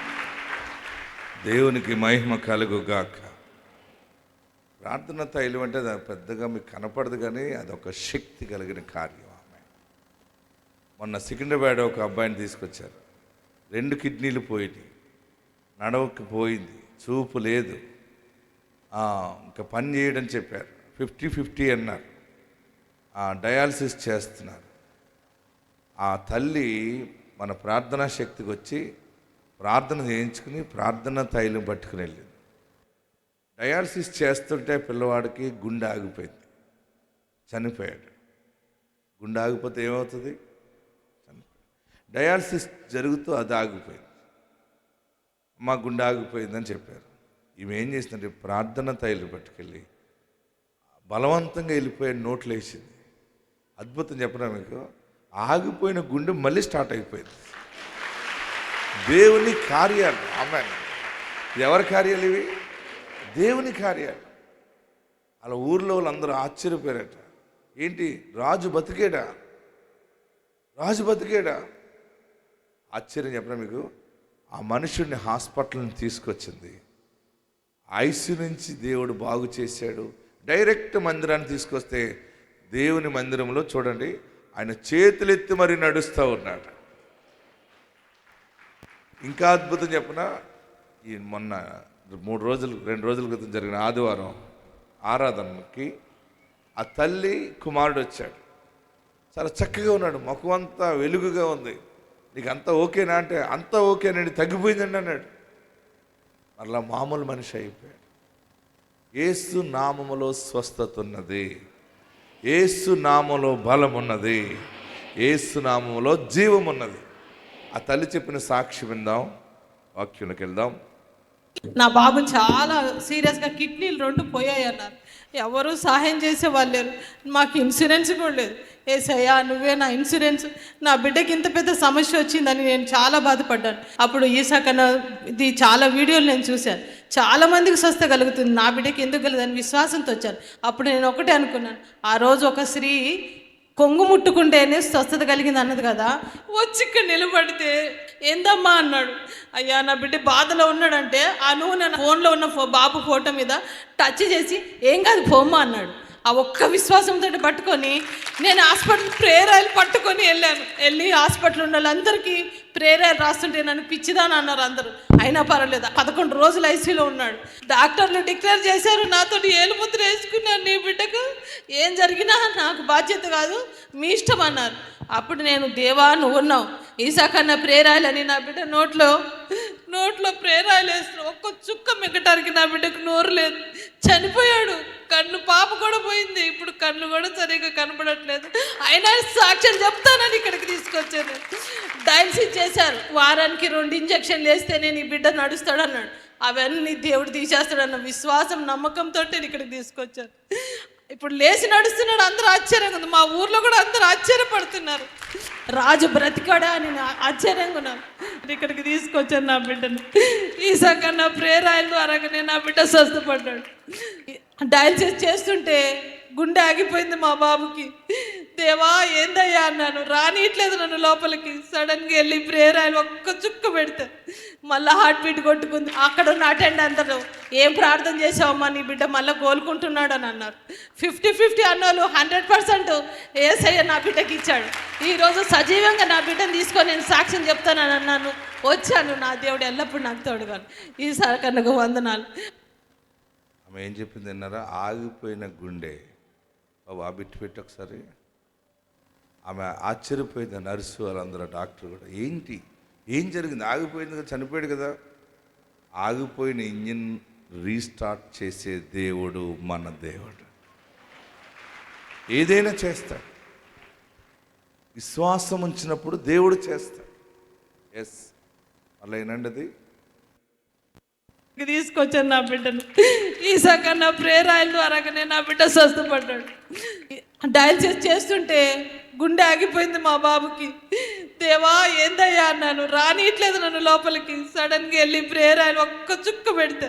దేవునికి మహిమ కలుగుగాక. ప్రార్థన తైలం అంటే అది పెద్దగా మీకు కనపడదు కానీ అదొక శక్తి కలిగిన కార్యం. ఆమె మొన్న సికింద్రాబాద్ ఒక అబ్బాయిని తీసుకొచ్చారు. 2 కిడ్నీలు పోయింది, నడవకి పోయింది, చూపు లేదు, ఇంకా పని చేయడం చెప్పారు. 50-50 అన్నారు. డయాలసిస్ చేస్తున్నారు. ఆ తల్లి మన ప్రార్థనా శక్తికి వచ్చి ప్రార్థన చేయించుకుని ప్రార్థన తైలం పట్టుకుని వెళ్ళింది. డయాలసిస్ చేస్తుంటే పిల్లవాడికి గుండె ఆగిపోయింది, చనిపోయాడు. గుండె ఆగిపోతే ఏమవుతుంది? డయాలసిస్ జరుగుతూ అది ఆగిపోయింది. మా గుండె ఆగిపోయిందని చెప్పారు. ఈమె ఏం చేసిందంటే ప్రార్థన తైలం పట్టుకెళ్ళి బలవంతంగా వెళ్ళిపోయి నోట్లు వేసింది. అద్భుతం చెప్పరా మీకు, ఆగిపోయిన గుండె మళ్ళీ స్టార్ట్ అయిపోయింది. దేవుని కార్యాలు. ఆమె ఎవరి కార్యాలు ఇవి? దేవుని కార్యాలు. అలా ఊర్లో వాళ్ళందరూ ఆశ్చర్యపోయారట. ఏంటి, రాజు బతికేడా? రాజు బతికేడా? ఆశ్చర్యం చెప్పరా మీకు, ఆ మనుషుడిని హాస్పిటల్ని తీసుకొచ్చింది. ఐసీ నుంచి దేవుడు బాగు చేశాడు. డైరెక్ట్ మందిరాన్ని తీసుకొస్తే దేవుని మందిరంలో చూడండి, ఆయన చేతులెత్తి మరి నడుస్తూ ఉన్నాడు. ఇంకా అద్భుతం చెప్పిన, ఈ మొన్న 2 రోజుల క్రితం జరిగిన ఆదివారం ఆరాధనకి ఆ తల్లి కుమారుడు వచ్చాడు. చాలా చక్కగా ఉన్నాడు, ముఖం అంతా వెలుగుగా ఉంది. నీకు అంతా ఓకేనా అంటే అంతా ఓకేనండి, తగ్గిపోయిందండి అన్నాడు. మరలా మామూలు మనిషి అయిపోయాడు. యేసు నామములో స్వస్థత ఉన్నది, యేసు నామములో బలం ఉన్నది, యేసు నామములో జీవం ఉన్నది. ఆ తల్లి చెప్పిన సాక్షి విందాం, వాక్యంలోకి వెళ్దాం. నా బాబు చాలా సీరియస్గా కిడ్నీలు 2 పోయాయి అన్నారు. ఎవరు సహాయం చేసే వాళ్ళు లేరు. మాకు ఇన్సూరెన్స్ కూడా లేదు. ఏసయ్యా నువ్వే నా ఇన్సూరెన్స్. నా బిడ్డకి ఇంత పెద్ద సమస్య వచ్చిందని నేను చాలా బాధపడ్డాను. అప్పుడు ఈసాకన్నా ఇది చాలా వీడియోలు నేను చూశాను. చాలామందికి స్వస్థ కలుగుతుంది, నా బిడ్డకి ఎందుకు కలదని విశ్వాసంతో వచ్చాను. అప్పుడు నేను ఒకటే అనుకున్నాను, ఆ రోజు ఒక స్త్రీ కొంగు ముట్టుకుంటేనే స్వస్థత కలిగింది అన్నది కదా, వచ్చి ఇక్కడ నిలబడితే ఏందమ్మా అన్నాడు. అయ్యా నా బిడ్డ బాధలో ఉన్నాడంటే ఆ నూనె ఫోన్లో ఉన్న బాబు ఫోటో మీద టచ్ చేసి ఏం కాదు పోమ్మా అన్నాడు. ఆ ఒక్క విశ్వాసంతో పట్టుకొని నేను హాస్పిటల్ ప్రేయర్ ఆయిల్ పట్టుకొని వెళ్ళి హాస్పిటల్ ఉన్న వాళ్ళందరికీ ప్రేయర్ ఆయిల్ రాస్తుంటే నన్ను పిచ్చిదాని అన్నారు అందరూ. అయినా పర్వాలేదు, 11 రోజులు ఐసీలో ఉన్నాడు. డాక్టర్లు డిక్లేర్ చేశారు, నాతో ఏలుముద్ర వేసుకున్నాను, నీ బిడ్డకు ఏం జరిగినా నాకు బాధ్యత కాదు, మీ ఇష్టం అన్నారు. అప్పుడు నేను దేవా నువ్వు ఉన్నావు, ఈసాకన్నా ప్రేయర్ ఆయిల్ అని నా బిడ్డ నోట్లో ప్రేయర్ ఆయిల్ వేస్తున్నావు. ఒక్క చుక్క మిగటానికి నా బిడ్డకు నోరు లేదు, చనిపోయాడు. పాప కూడా పోయింది, ఇప్పుడు కళ్ళు కూడా సరిగ్గా కనపడట్లేదు. అయినా సాక్ష్యం చెప్తానని ఇక్కడికి తీసుకొచ్చాను. డయాలసిస్ చేశారు, వారానికి 2 ఇంజక్షన్లు వేస్తే నేను ఈ బిడ్డ నడుస్తాడు అన్నాడు. అవన్నీ దేవుడు తీసేస్తాడన్న విశ్వాసం నమ్మకంతో ఇక్కడికి తీసుకొచ్చాను. ఇప్పుడు లేచి నడుస్తున్నాడు, అందరూ ఆశ్చర్యంగా ఉంది. మా ఊర్లో కూడా అందరూ ఆశ్చర్యపడుతున్నారు, రాజు బ్రతికాడా అని ఆశ్చర్యంగా ఉన్నాను. ఇక్కడికి తీసుకొచ్చాను నా బిడ్డను. ఈసాకన్నా ప్రేయర్ ఆయిల్ ద్వారానే నా బిడ్డ స్వస్థపడ్డాడు. డయాలసిస్ చేస్తుంటే గుండె ఆగిపోయింది మా బాబుకి. దేవా ఏందయ్యా అన్నాను, రానియట్లేదు నన్ను లోపలికి. సడన్గా వెళ్ళి ప్రేయర్ ఆయిల్ ఒక్క చుక్క పెడితే మళ్ళీ హార్ట్ బీట్ కొట్టుకుంది. అక్కడ ఉన్న అటెండ్ అందరూ ఏం ప్రార్థన చేసావమ్మా, నీ బిడ్డ మళ్ళీ కోలుకుంటున్నాడు అని అన్నారు. 50-50 అన్నోళ్ళు 100% యేసయ్య నా బిడ్డకి ఇచ్చాడు. ఈరోజు సజీవంగా నా బిడ్డను తీసుకొని నేను సాక్ష్యం చెప్తానని అన్నాను. వచ్చాను, నా దేవుడు ఎల్లప్పుడు నాకు తోడుగాను. ఈసారి కన్నా వందనాలు. ఆమె ఏం చెప్పింది అన్నారా, ఆగిపోయిన గుండె. బాబు ఆ బిట్టు పెట్టి ఒకసారి. ఆమె ఆశ్చర్యపోయింది, నర్సు వాళ్ళందరూ, డాక్టర్ కూడా. ఏంటి ఏం జరిగింది? ఆగిపోయింది కదా, చనిపోయాడు కదా. ఆగిపోయిన ఇంజిన్ రీస్టార్ట్ చేసే దేవుడు మన దేవుడు. ఏదైనా చేస్తాడు. విశ్వాసం ఉంచినప్పుడు దేవుడు చేస్తాడు. ఎస్, అలా ఏనండి అది. తీసుకొచ్చాను నా బిడ్డను. ఈసాక నా ప్రేయర్ ఆయిల్ ద్వారాగానే నా బిడ్డ స్వస్థపడ్డాడు. డయాలసిస్ చేస్తుంటే గుండె ఆగిపోయింది మా బాబుకి. దేవా ఏందయ్యా అన్నాను, రానియట్లేదు నన్ను లోపలికి. సడన్గా వెళ్ళి ప్రేయర్ ఆయిల్ ఒక్క చుక్క పెడితే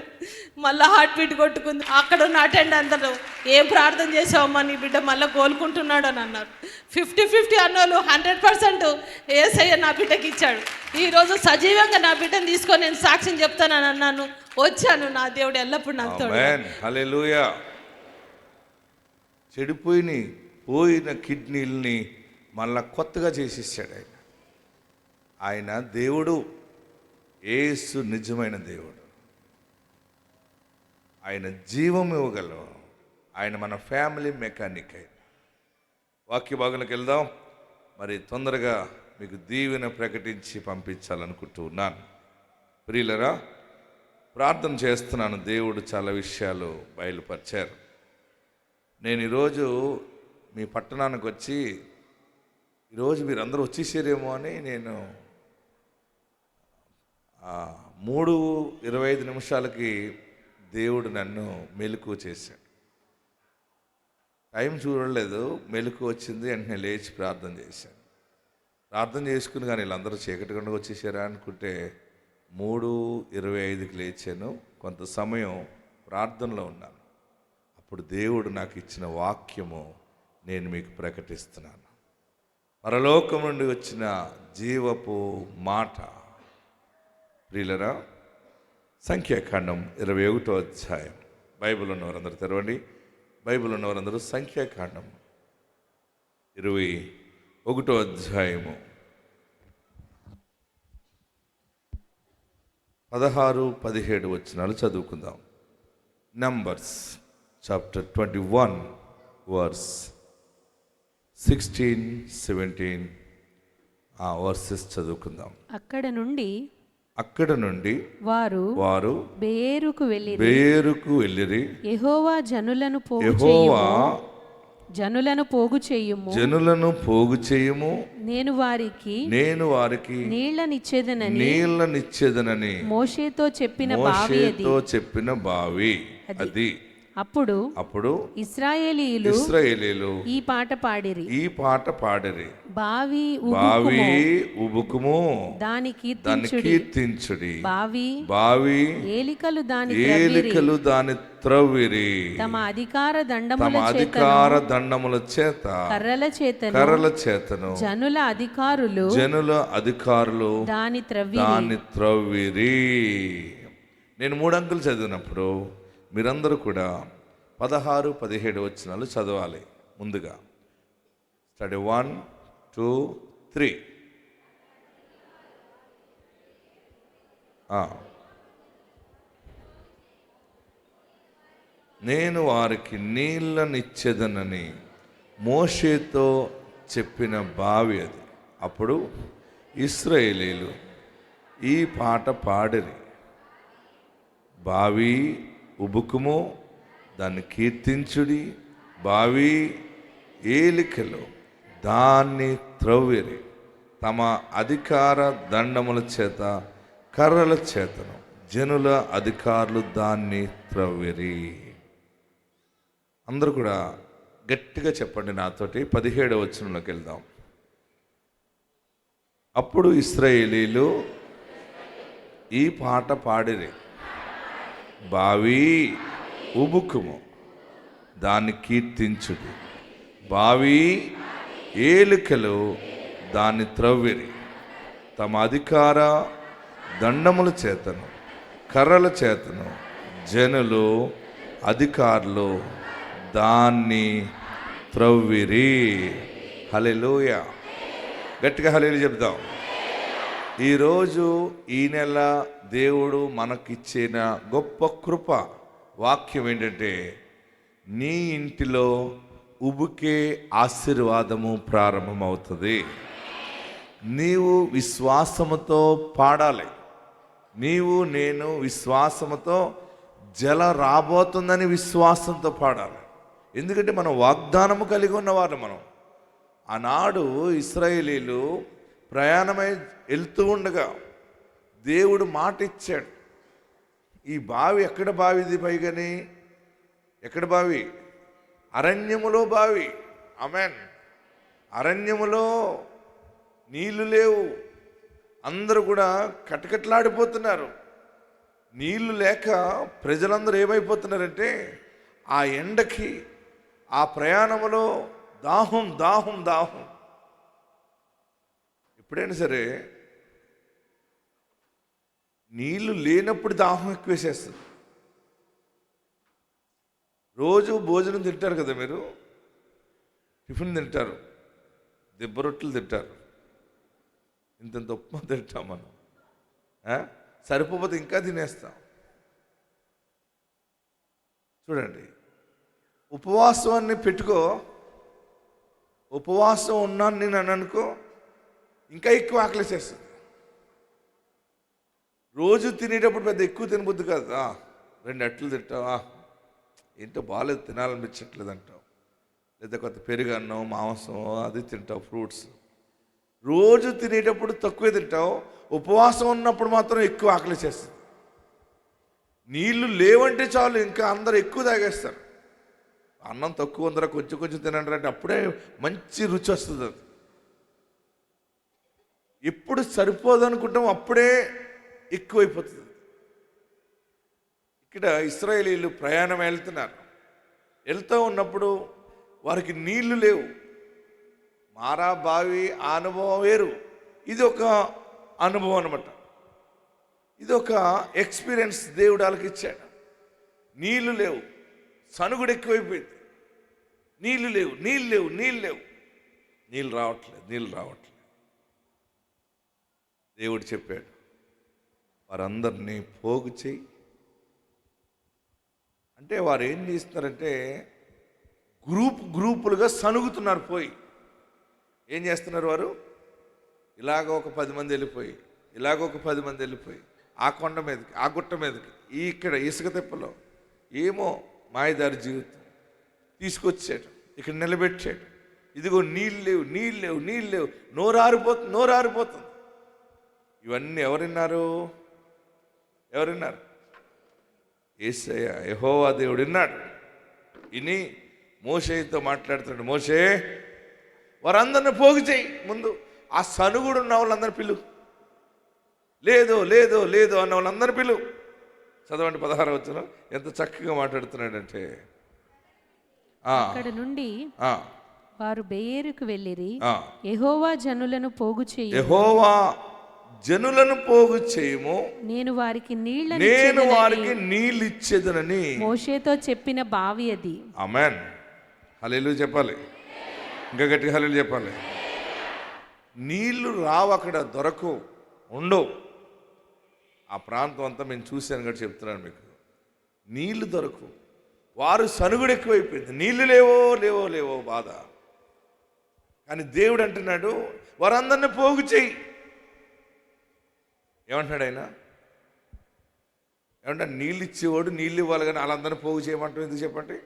మళ్ళీ హార్ట్ బీట్ కొట్టుకుంది. అక్కడ ఉన్న అటెండ్ అందరూ ఏం ప్రార్థన చేసావమ్మా నీ బిడ్డ మళ్ళీ కోలుకుంటున్నాడు అని అన్నారు. 50-50 అన్నోళ్ళు 100% యేసయ్య నా బిడ్డకి ఇచ్చాడు. ఈరోజు సజీవంగా నా బిడ్డను తీసుకొని నేను సాక్ష్యం చెప్తానని అన్నాను. వచ్చాను. నా దేవుడు ఎల్లప్పుడు నాతో. హల్లెలూయా. పోయిన కిడ్నీల్ని మళ్ళా కొత్తగా చేసేసాడు ఆయన. ఆయన దేవుడు, యేసు నిజమైన దేవుడు. ఆయన జీవం ఇవ్వగలవు. ఆయన మన ఫ్యామిలీ మెకానిక్. ఆయన వాక్య భాగంలోకి వెళ్దాం. మరి తొందరగా మీకు దీవెన ప్రకటించి పంపించాలనుకుంటూ ఉన్నాను. ప్రియులరా, ప్రార్థన చేస్తున్నాను. దేవుడు చాలా విషయాలు బయలుపరిచారు. నేను ఈరోజు మీ పట్టణానికి వచ్చి, ఈరోజు మీరందరూ వచ్చేసారేమో అని నేను 3:25 దేవుడు నన్ను మెలకువ చేశాడు. టైం చూడలేదు, మెలకు వచ్చింది. వెంటనే లేచి ప్రార్థన చేశాను. ప్రార్థన చేసుకుని కానీ వీళ్ళందరూ చీకటి కొండకు వచ్చేసారా అనుకుంటే 3:25 లేచాను. కొంత సమయం ప్రార్థనలో ఉన్నాను. అప్పుడు దేవుడు నాకు ఇచ్చిన వాక్యము నేను మీకు ప్రకటిస్తున్నాను. పరలోకం నుండి వచ్చిన జీవపు మాట. ప్రియులరా, సంఖ్యాకాండం 21వ అధ్యాయం. బైబిల్ ఉన్నవారందరూ తెరవండి. బైబిల్ ఉన్నవారందరూ సంఖ్యాకాండం 21వ అధ్యాయము 16-17 వచనాలు చదువుకుందాం. నంబర్స్ చాప్టర్ 21 వర్స్ 16-17 వర్సెస్ చదువుకుందాం. అక్కడ నుండి వారు బేరుకు వెళ్ళిరి. యెహోవా జనులను పోగు చేయుము, నేను వారికి నీళ్లనిచ్చేదనని మోషేతో చెప్పిన బావి అది. అప్పుడు ఇశ్రాయేలీయులు ఈ పాట పాడిరి. బావి ఉబుకుము, దాని కీర్తించుడి. బావి ఏలికలు దాని త్రవ్విరి. తమ అధికార దండముల చేత కర్రల చేతను జనుల అధికారులు దాని త్రవ్విరి. నేను 3 అంకెలు చదివినప్పుడు మీరందరూ కూడా 16-17 వచనాలు చదవాలి. ముందుగా స్టడీ 1, 2, 3. నేను వారికి నీళ్ళనిచ్చేదనని మోషేతో చెప్పిన బావి అది. అప్పుడు ఇశ్రాయేలీయులు ఈ పాట పాడిరి. బావి ఉబుకుము, దాన్ని కీర్తించుడి. బావి ఏలికలు దాన్ని త్రవ్విరి. తమ అధికార దండముల చేత కర్రల చేతను జనుల అధికారులు దాన్ని త్రవ్విరి. అందరూ కూడా గట్టిగా చెప్పండి నాతోటి. 17వ వచనంలోకి వెళ్దాం. అప్పుడు ఇశ్రాయేలీయులు ఈ పాట పాడిరి. బావి ఉబుకుము, దాన్ని కీర్తించుడి. బావి ఏలికలు దాన్ని త్రవ్విరి. తమ అధికార దండముల చేతను కర్రల చేతను జనులు అధికారులు దాన్ని త్రవ్విరి. హల్లెలూయా. గట్టిగా హల్లెలూయా చెప్దాం. ఈరోజు ఈ నెల దేవుడు మనకిచ్చిన గొప్ప కృప వాక్యం ఏంటంటే, నీ ఇంటిలో ఉబుకే ఆశీర్వాదము ప్రారంభమవుతుంది. నీవు విశ్వాసముతో పాడాలి. నేను విశ్వాసముతో జల రాబోతుందని విశ్వాసంతో పాడాలి. ఎందుకంటే మనం వాగ్దానము కలిగి ఉన్నవారు. మనం ఆనాడు ఇశ్రాయేలీలు ప్రయాణమై వెళ్తూ ఉండగా దేవుడు మాట ఇచ్చాడు. ఈ బావి ఎక్కడ బావి? ఇది పైగాని ఎక్కడ బావి? అరణ్యములో బావి. ఆమేన్. అరణ్యములో నీళ్లు లేవు, అందరూ కూడా కటకట్లాడిపోతున్నారు. నీళ్లు లేక ప్రజలందరూ ఏమైపోతున్నారంటే ఆ ఎండకి, ఆ ప్రయాణములో దాహం దాహం దాహం. ఎప్పుడైనా సరే నీళ్లు లేనప్పుడు దాహం ఎక్కువేసేస్తుంది. రోజు భోజనం తింటారు కదా మీరు, టిఫిన్ తింటారు, దిబ్బ రొట్టెలు తింటారు, ఇంతంత ఉప్మా తింటాం మనం. సరిపోతే ఇంకా తినేస్తాం. చూడండి, ఉపవాసాన్ని పెట్టుకో, ఉపవాసం ఉన్నాను నేను అని అనుకో, ఇంకా ఎక్కువ ఆకలేసేస్తుంది. రోజు తినేటప్పుడు పెద్ద ఎక్కువ తినబుద్ది కాదు. 2 అట్లు తింటావా, ఏంటో బాగాలేదు, తినాలనిపించట్లేదు అంటావు. లేదా కొత్త పెరుగు అన్నం, మాంసం అది తింటావు, ఫ్రూట్స్. రోజు తినేటప్పుడు తక్కువే తింటావు, ఉపవాసం ఉన్నప్పుడు మాత్రం ఎక్కువ ఆకలేసేస్తుంది. నీళ్లు లేవంటే చాలు ఇంకా అందరూ ఎక్కువ తాగేస్తారు. అన్నం తక్కువ ఉందరా, కొంచెం కొంచెం తినండి అంటే అప్పుడే మంచి రుచి వస్తుంది. అది ఎప్పుడు సరిపోదు అనుకుంటాం, అప్పుడే ఎక్కువైపోతుంది. ఇక్కడ ఇశ్రాయేలీలు ప్రయాణం వెళ్తున్నారు. వెళ్తూ ఉన్నప్పుడు వారికి నీళ్లు లేవు. మారా బావి ఆ అనుభవం వేరు, ఇది ఒక అనుభవం అనమాట. ఇది ఒక ఎక్స్పీరియన్స్ దేవుడు వాళ్ళకి ఇచ్చాడు. నీళ్లు లేవు, సనుగుడు ఎక్కువైపోయింది. నీళ్లు లేవు, నీళ్ళు లేవు, నీళ్ళు లేవు, నీళ్ళు రావట్లేదు, నీళ్ళు రావట్లేదు. దేవుడు చెప్పాడు, వారందరినీ పోగు చేయి అంటే వారు ఏం చేస్తున్నారంటే గ్రూపులుగా సనుగుతున్నారు. పోయి ఏం చేస్తున్నారు వారు? ఇలాగ ఒక 10 మంది వెళ్ళిపోయి, ఇలాగ ఒక 10 మంది వెళ్ళిపోయి, ఆ కొండ మీదకి, ఆ గుట్ట మీదకి, ఇక్కడ ఇసుక తిప్పలో ఏమో మాయదారి జీవితం తీసుకొచ్చాడు, ఇక్కడ నిలబెట్టాడు. ఇదిగో నీళ్ళు లేవు, నీళ్ళు లేవు, నీళ్ళు లేవు, నోరారిపోతుంది, నోరారిపోతుంది. ఇవన్నీ ఎవరున్నారు? ఎవరున్నారు? యేసయ్య, యెహోవా దేవుడు విన్నాడు. విని మోషేతో మాట్లాడుతున్నాడు. మోషే, వారందరిని పోగు చేయి. ముందు ఆ సనుగుడు ఉన్న వాళ్ళందరినీ పిలు, లేదు లేదు లేదు అన్న వాళ్ళందరినీ పిలు. చదవండి 16వ వచనం, ఎంత చక్కగా మాట్లాడుతున్నాడంటే, అక్కడ నుండి వారు బెయేరుకు వెళ్ళిరి. యెహోవా జనులను పోగు చేయి, యెహోవా జనులను పోగు చేయము, నేను వారికి నీళ్ళు ఇచ్చేదనని మోషేతో చెప్పిన బావి అది. ఆమేన్. హల్లెలూయా చెప్పాలి, ఇంకా గట్టిగా హల్లెలూయా చెప్పాలి. నీళ్లు రావు, అక్కడ దొరకవు, ఉండవు. ఆ ప్రాంతం అంతా నేను చూశాను కాబట్టి చెప్తున్నాను మీకు. నీళ్లు దొరకవు, వారు సనుగుడు ఎక్కువైపోయింది. నీళ్లు లేవో లేవో లేవో బాధ. కానీ దేవుడు అంటున్నాడు, వారందరినీ పోగు చేయి. ఏమంటున్నాడు ఆయన? ఏమంటే నీళ్ళు ఇచ్చేవాడు నీళ్ళు ఇవ్వాలి, కానీ వాళ్ళందరినీ పోగు చేయమంటాం ఎందుకు చెప్పండి?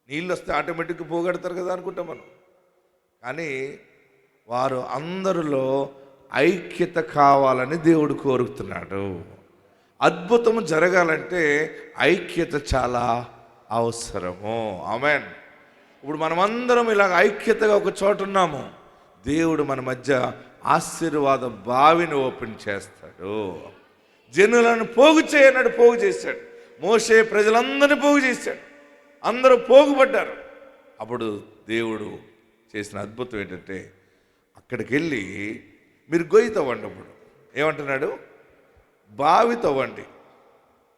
నీళ్ళు వస్తే ఆటోమేటిక్గా పోగొడతారు కదా అనుకుంటాం మనం. కానీ వారు అందరిలో ఐక్యత కావాలని దేవుడు కోరుతున్నాడు. అద్భుతము జరగాలంటే ఐక్యత చాలా అవసరము. ఆమేన్. ఇప్పుడు మనమందరం ఇలాగ ఐక్యతగా ఒక చోట ఉన్నాము. దేవుడు మన మధ్య ఆశీర్వాద బావిని ఓపెన్ చేస్తాడు. జనులను పోగు చేయన్నాడు, పోగు చేశాడు. మోషే ప్రజలందరినీ పోగు చేశాడు, అందరూ పోగుపడ్డారు. అప్పుడు దేవుడు చేసిన అద్భుతం ఏంటంటే, అక్కడికి వెళ్ళి మీరు గొయ్యి తవ్వండి. అప్పుడు ఏమంటున్నాడు? బావి తవ్వండి.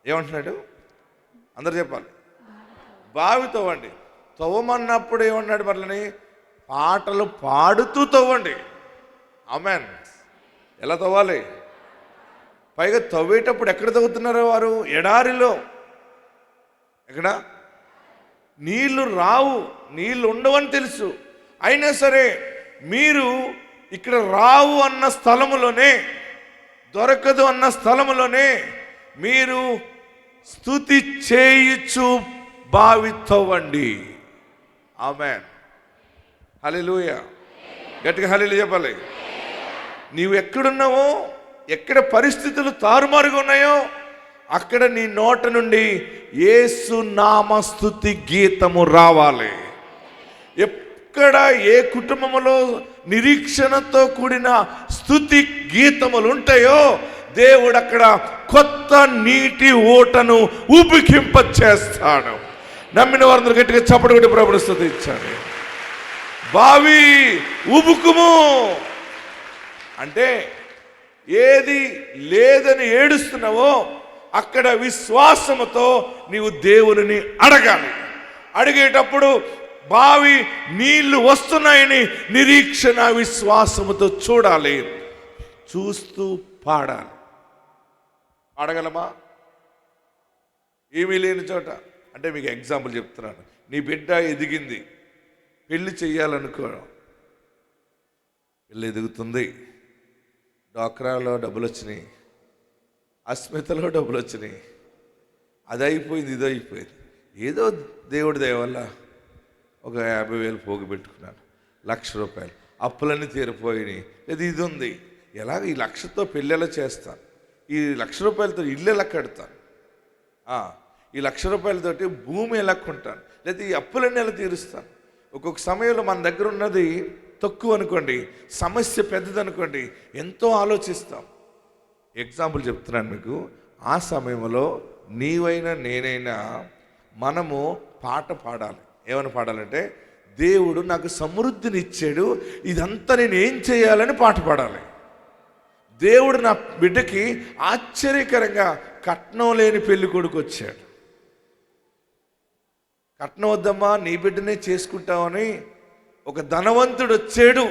ఏమంటున్నాడు? అందరు చెప్పాలి, బావి తవ్వండి. తవ్వమన్నప్పుడు ఏమన్నాడు? మళ్ళీ పాటలు పాడుతూ తవ్వండి. ఆమేన్. ఎలా తవ్వాలి? పైగా తవ్వేటప్పుడు ఎక్కడ తవ్వుతున్నారో వారు? ఎడారిలో. ఎక్కడ? నీళ్లు రావు, నీళ్లు ఉండవని తెలుసు. అయినా సరే మీరు ఇక్కడ రావు అన్న స్థలములోనే, దొరకదు అన్న స్థలములోనే మీరు స్తుతి చేయుచు బావి తవ్వండి. ఆమేన్. హల్లెలూయా. గట్టిగా హల్లెలూయా చెప్పాలి. నీవు ఎక్కడున్నావో, ఎక్కడ పరిస్థితులు తారుమారుగా ఉన్నాయో అక్కడ నీ నోట నుండి యేసు నామస్తుతి గీతము రావాలి. ఎక్కడ ఏ కుటుంబంలో నిరీక్షణతో కూడిన స్తుతి గీతములు ఉంటాయో దేవుడు అక్కడ కొత్త నీటి ఊటను ఉబికింప చేస్తాడు. నమ్మిన వారందరూ గట్టిగా చప్పటి కొట్టి ప్రభువుని స్తుతించాలి. బావి ఉబుకుము అంటే ఏది లేదని ఏడుస్తున్నావో అక్కడ విశ్వాసముతో నీవు దేవుని అడగాలి. అడిగేటప్పుడు బావి నీళ్లు వస్తున్నాయని నిరీక్షణ విశ్వాసముతో చూడాలి. చూస్తూ పాడాలి. పాడగలమా? ఏమీ లేని చోట. అంటే మీకు ఎగ్జాంపుల్ చెప్తున్నాను. నీ బిడ్డ ఎదిగింది, పెళ్లి చెయ్యాలనుకో, పెళ్ళి ఎదుగుతుంది, డాక్రాలో డబ్బులు వచ్చినాయి, అస్మితలో డబ్బులు వచ్చినాయి, అది అయిపోయింది, ఇది అయిపోయింది. ఏదో దేవుడి దయ వల్ల ఒక 50,000 పోగు పెట్టుకున్నాను, 1,00,000 రూపాయలు అప్పులన్నీ తీరిపోయినాయి. లేదు ఇది ఉంది, ఎలాగ ఈ 1,00,000తో పెళ్ళి ఎలా చేస్తాను, ఈ 1,00,000 రూపాయలతో ఇల్లు ఎలా కడతాను, ఈ 1,00,000 రూపాయలతోటి భూమి ఎలా కొంటాను, లేదా ఈ అప్పులన్నీ ఎలా తీరుస్తాను. ఒక్కొక్క సమయంలో మన దగ్గర ఉన్నది తక్కువ అనుకోండి, సమస్య పెద్దదనుకోండి, ఎంతో ఆలోచిస్తాం. ఎగ్జాంపుల్ చెప్తున్నాను మీకు. ఆ సమయంలో నీవైనా నేనైనా మనము పాట పాడాలి. ఏమని పాడాలంటే, దేవుడు నాకు సమృద్ధిని ఇచ్చాడు, ఇదంతా నేను ఏం చేయాలని పాట పాడాలి. దేవుడు నా బిడ్డకి ఆశ్చర్యకరంగా కట్నం లేని పెళ్లి కొడుకు వచ్చాడు. కట్నం వద్దమ్మా, నీ బిడ్డనే చేసుకుంటావని ఒక ధనవంతుడు వచ్చాడు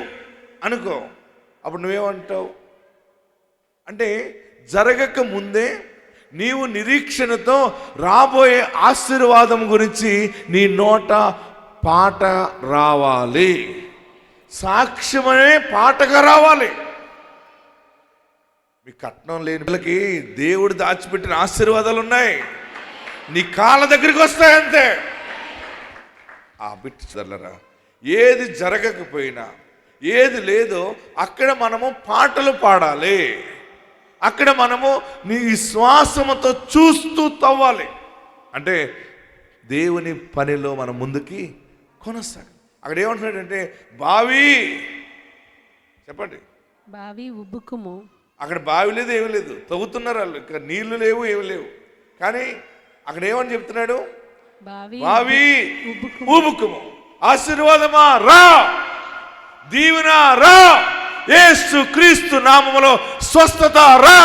అనుకో, అప్పుడు నువ్వేమంటావు? అంటే జరగక ముందే నీవు నిరీక్షణతో రాబోయే ఆశీర్వాదం గురించి నీ నోట పాట రావాలి, సాక్ష్యమనే పాటగా రావాలి. మీ కట్నం లేని పిల్లకి దేవుడు దాచిపెట్టిన ఆశీర్వాదాలు ఉన్నాయి, నీ కాళ్ళ దగ్గరికి వస్తాయంతే. ఆ బిడ్డలరా, ఏది జరగకపోయినా, ఏది లేదో అక్కడ మనము పాటలు పాడాలి. అక్కడ మనము నీ విశ్వాసముతో చూస్తూ తవ్వాలి. అంటే దేవుని పనిలో మనం ముందుకి కొనసాగాలి. అక్కడ ఏమంటున్నాడంటే, బావి చెప్పండి, బావి ఉబ్బుకుము. అక్కడ బావి లేదు, ఏమి లేదు, తవ్వుతున్నారు వాళ్ళు, ఇక్కడ నీళ్లు లేవు, ఏమి లేవు. కానీ అక్కడ ఏమని చెప్తున్నాడు? బావి ఉబుకుము. ఆశీర్వాదమా రా, దీవెన రా, యేసు క్రీస్తు నామములో స్వస్థత రా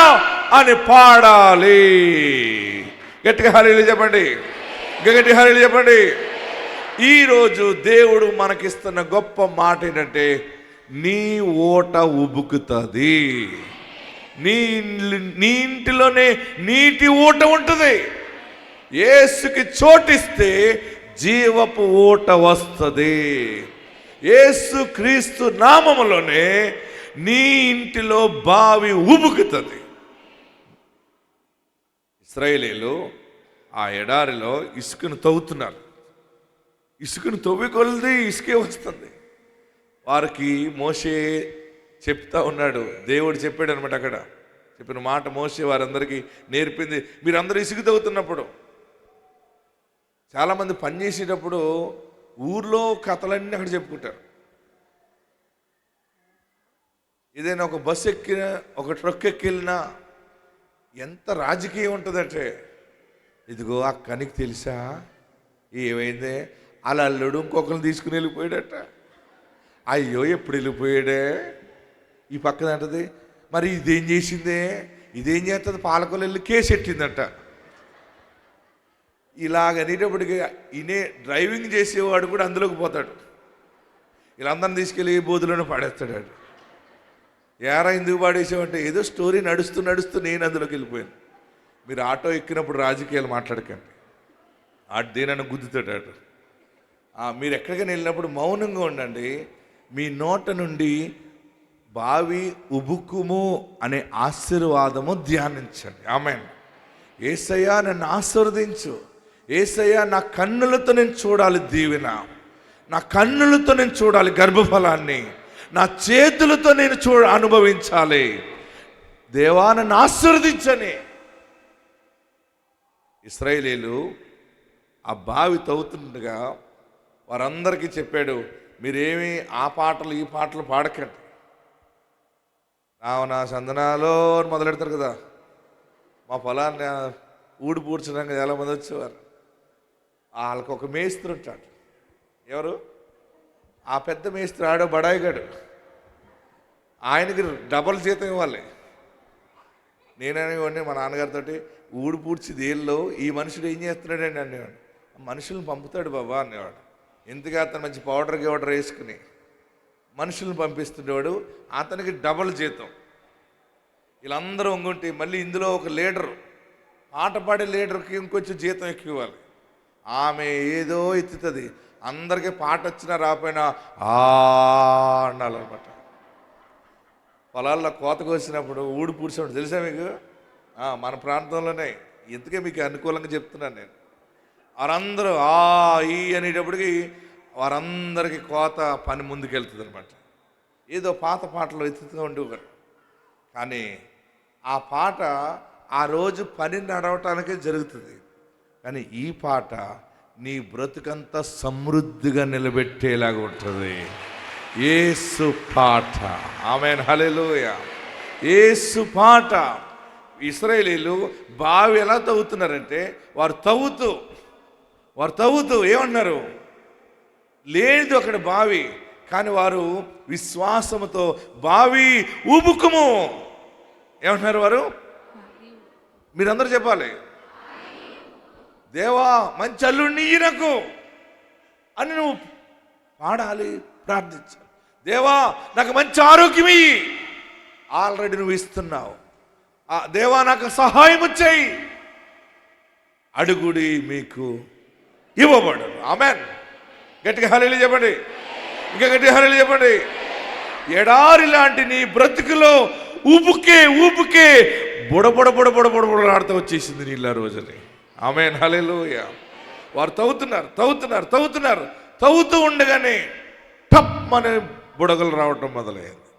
అని పాడాలి. గట్టిగా హల్లెలూయా చెప్పండి, గట్టిగా హల్లెలూయా చెప్పండి. ఈరోజు దేవుడు మనకిస్తున్న గొప్ప మాట ఏంటంటే, నీ ఓట ఉబుకుతుంది. నీ ఇంటిలోనే నీటి ఊట ఉంటుంది. యేసుకి చోటిస్తే జీవపు ఊట వస్తుంది. యేసు క్రీస్తు నామములోనే నీ ఇంటిలో బావి ఉబుకుతుంది. ఇశ్రాయేలీయులు ఆ ఎడారిలో ఇసుకను తవ్వుతున్నారు. ఇసుకను తవ్వి కొలిది ఇసుకే వస్తుంది. వారికి మోషే చెప్తా ఉన్నాడు, దేవుడు చెప్పాడు అనమాట. అక్కడ చెప్పిన మాట మోషే వారందరికీ నేర్పింది. మీరందరూ ఇసుక తవ్వుతున్నప్పుడు, చాలామంది పని చేసేటప్పుడు ఊర్లో కథలన్నీ అక్కడ చెప్పుకుంటారు. ఏదైనా ఒక బస్సు ఎక్కినా, ఒక ట్రక్ ఎక్కినా ఎంత రాజకీయం ఉంటుందంటే, ఇదిగో అక్కనికి తెలుసా ఏమైందే, అలా అల్లుడు ఇంకొకరిని తీసుకుని వెళ్ళిపోయాడట, అయ్యో ఎప్పుడు వెళ్ళిపోయాడే. ఈ పక్కన అంటది, మరి ఇదేం చేసిందే, ఇదేం చేస్తుంది, పాలకొల్లు వెళ్ళి కేసు ఎట్టిందట. ఇలాగనేటప్పటికి ఈయనే డ్రైవింగ్ చేసేవాడు కూడా అందులోకి పోతాడు. వీళ్ళందరిని తీసుకెళ్ళి బోధులను పాడేస్తాడు. ఏరా ఎందుకు పాడేసామంటే, ఏదో స్టోరీ నడుస్తూ నడుస్తూ నేను అందులోకి వెళ్ళిపోయాను. మీరు ఆటో ఎక్కినప్పుడు రాజకీయాలు మాట్లాడకండి, దేనన్నా గుద్దుతాడు. మీరు ఎక్కడికైనా వెళ్ళినప్పుడు మౌనంగా ఉండండి. మీ నోట నుండి బావి ఉబుకుము అనే ఆశీర్వాదము ధ్యానించండి. ఆమేన్. యేసయ్యా నన్ను ఆశీర్వదించు, యేసయ్య నా కన్నులతో నేను చూడాలి దీవెన, నా కన్నులతో నేను చూడాలి గర్భఫలాన్ని, నా చేతులతో నేను అనుభవించాలి. దేవా నన్ను ఆశీర్వదించని. ఇశ్రాయేలీలు ఆ బావి తవ్వుతుండగా వారందరికీ చెప్పాడు, మీరేమి ఆ పాటలు ఈ పాటలు పాడకండి. నా సందనాలో మొదలెడతారు కదా, మా పొలాన్ని ఊడి పూడ్చడానికి చాలామంది వచ్చేవారు. వాళ్ళకి ఒక మేస్త్రి ఉంటాడు. ఎవరు? ఆ పెద్ద మేస్త్రి, ఆడో బడాయిగాడు. ఆయనకి డబల్ జీతం ఇవ్వాలి. నేనేవాడిని మా నాన్నగారితో, ఊడి పూడ్చి దేల్లో ఈ మనుషుడు ఏం చేస్తున్నాడండి అనేవాడు. మనుషులను పంపుతాడు బాబా అనేవాడు. ఎందుకు అతను మంచి పౌడర్ వేసుకుని మనుషులను పంపిస్తుండేవాడు. అతనికి డబల్ జీతం. వీళ్ళందరూ ఉంగుంటే మళ్ళీ ఇందులో ఒక లీడరు, పాట పాడే లీడర్కి ఇంకొంచెం జీతం ఎక్కువ ఇవ్వాలి. ఆమె ఏదో ఎత్తుతుంది. అందరికీ పాట వచ్చినా రాపోయినా అనాలన్నమాట. పొలాల్లో కోత కోసినప్పుడు ఊడి పూడ్చినప్పుడు తెలుసా మీకు? మన ప్రాంతంలోనే. ఎందుకే మీకు అనుకూలంగా చెప్తున్నాను నేను. వారందరూ ఈ అనేటప్పటికి వారందరికీ కోత పని ముందుకెళ్తుంది అనమాట. ఏదో పాత పాటలు ఎత్తుతూ ఉండేవారు. కానీ ఆ పాట ఆ రోజు పని నడవటానికే జరుగుతుంది. కానీ ఈ పాట నీ బ్రతుకంతా సమృద్ధిగా నిలబెట్టేలాగా ఉంటుంది. యేసు పాట. ఆమేన్, హల్లెలూయా. యేసు పాట. ఇశ్రాయేలీలు బావి ఎలా తవ్వుతున్నారంటే, వారు తవ్వుతూ ఏమన్నారు? లేదు అక్కడ బావి. కానీ వారు విశ్వాసముతో బావి ఊబుకుము ఏమంటున్నారు వారు? మీరందరూ చెప్పాలి, దేవా మంచి అల్లుడిని ఈయనకు అని నువ్వు పాడాలి, ప్రార్థించాలి. దేవా నాకు మంచి ఆరోగ్యం ఇయ్యి, ఆల్రెడీ నువ్వు ఇస్తున్నావు. దేవా నాకు సహాయం చేయి, అడుగుడి మీకు ఇవ్వబడను. ఆమేన్. గట్టిగా హల్లెలూయా చెప్పండి. ఇంకా గట్టిగా హల్లెలూయా చెప్పండి. ఎడారి లాంటి నీ బ్రతుకులో ఊపుకే బుడబుడబుడబుడబుడబుడబుడలాడుతూ వచ్చేసింది నీళ్ళ రోజుని. ఆమేన్, హల్లెలూయా. వారు తవ్వుతూ ఉండగానే టప్ అనే బుడగలు రావటం మొదలైంది.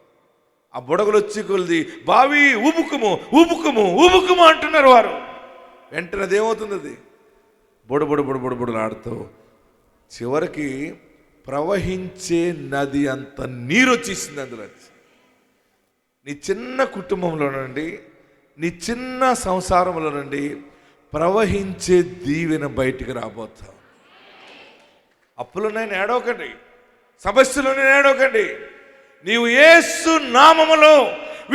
ఆ బుడగలు వచ్చి కొలిది బావి ఊపుకుము అంటున్నారు వారు. వెంటనే అదేమవుతుంది? అది బుడబుడబుడబుడబుడలాడుతూ చివరికి ప్రవహించే నది అంత నీరు వచ్చేసింది అందులో. నీ చిన్న కుటుంబంలో నుండి, నీ చిన్న సంసారంలో నుండి ప్రవహించే దీవెన బయటికి రాబోతావు. అప్పులున్నాయని ఏడవకండి, సమస్యలున్నాయని ఏడవకండి. నీవు యేసు నామములో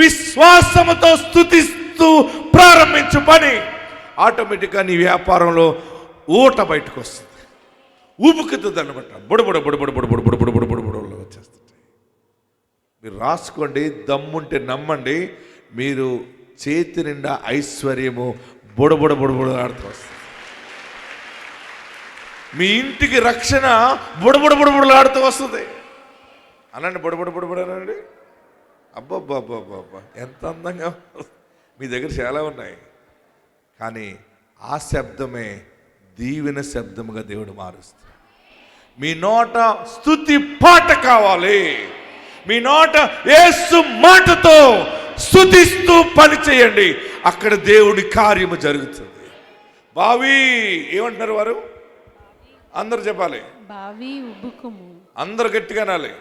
విశ్వాసముతో స్తుతిస్తూ ప్రారంభించు పని ఆటోమేటిక్గా నీ వ్యాపారంలో ఊట బయటకు వస్తుంది, ఊపుకుతుంది అనమాట. బుడబుడ వచ్చేస్తుంది. మీరు రాసుకోండి, దమ్ముంటే నమ్మండి, మీరు చేతి నిండా ఐశ్వర్యము బుడబుడ ఆడుతూ వస్తుంది. మీ ఇంటికి రక్షణ బుడబుడలాడుతూ వస్తుంది. అనండి, బుడబుడ అనండి. అబ్బబ్బబ్బబ్బబ్బా ఎంత అందంగా. మీ దగ్గర చాలా ఉన్నాయి, కానీ ఆ శబ్దమే దీవెన శబ్దముగా దేవుడు మారుస్తాడు. మీ నోట స్తుతి పాట కావాలి. మీ నోట యేసు మాటతో స్తుతిస్తూ పని చేయండి, అక్కడ దేవుడి కార్యము జరుగుతుంది. బావి ఏమంటున్నారు వారు? అందరు చెప్పాలి, బావి ఉబ్బుకుము. అందరు గట్టిగా అనాలి.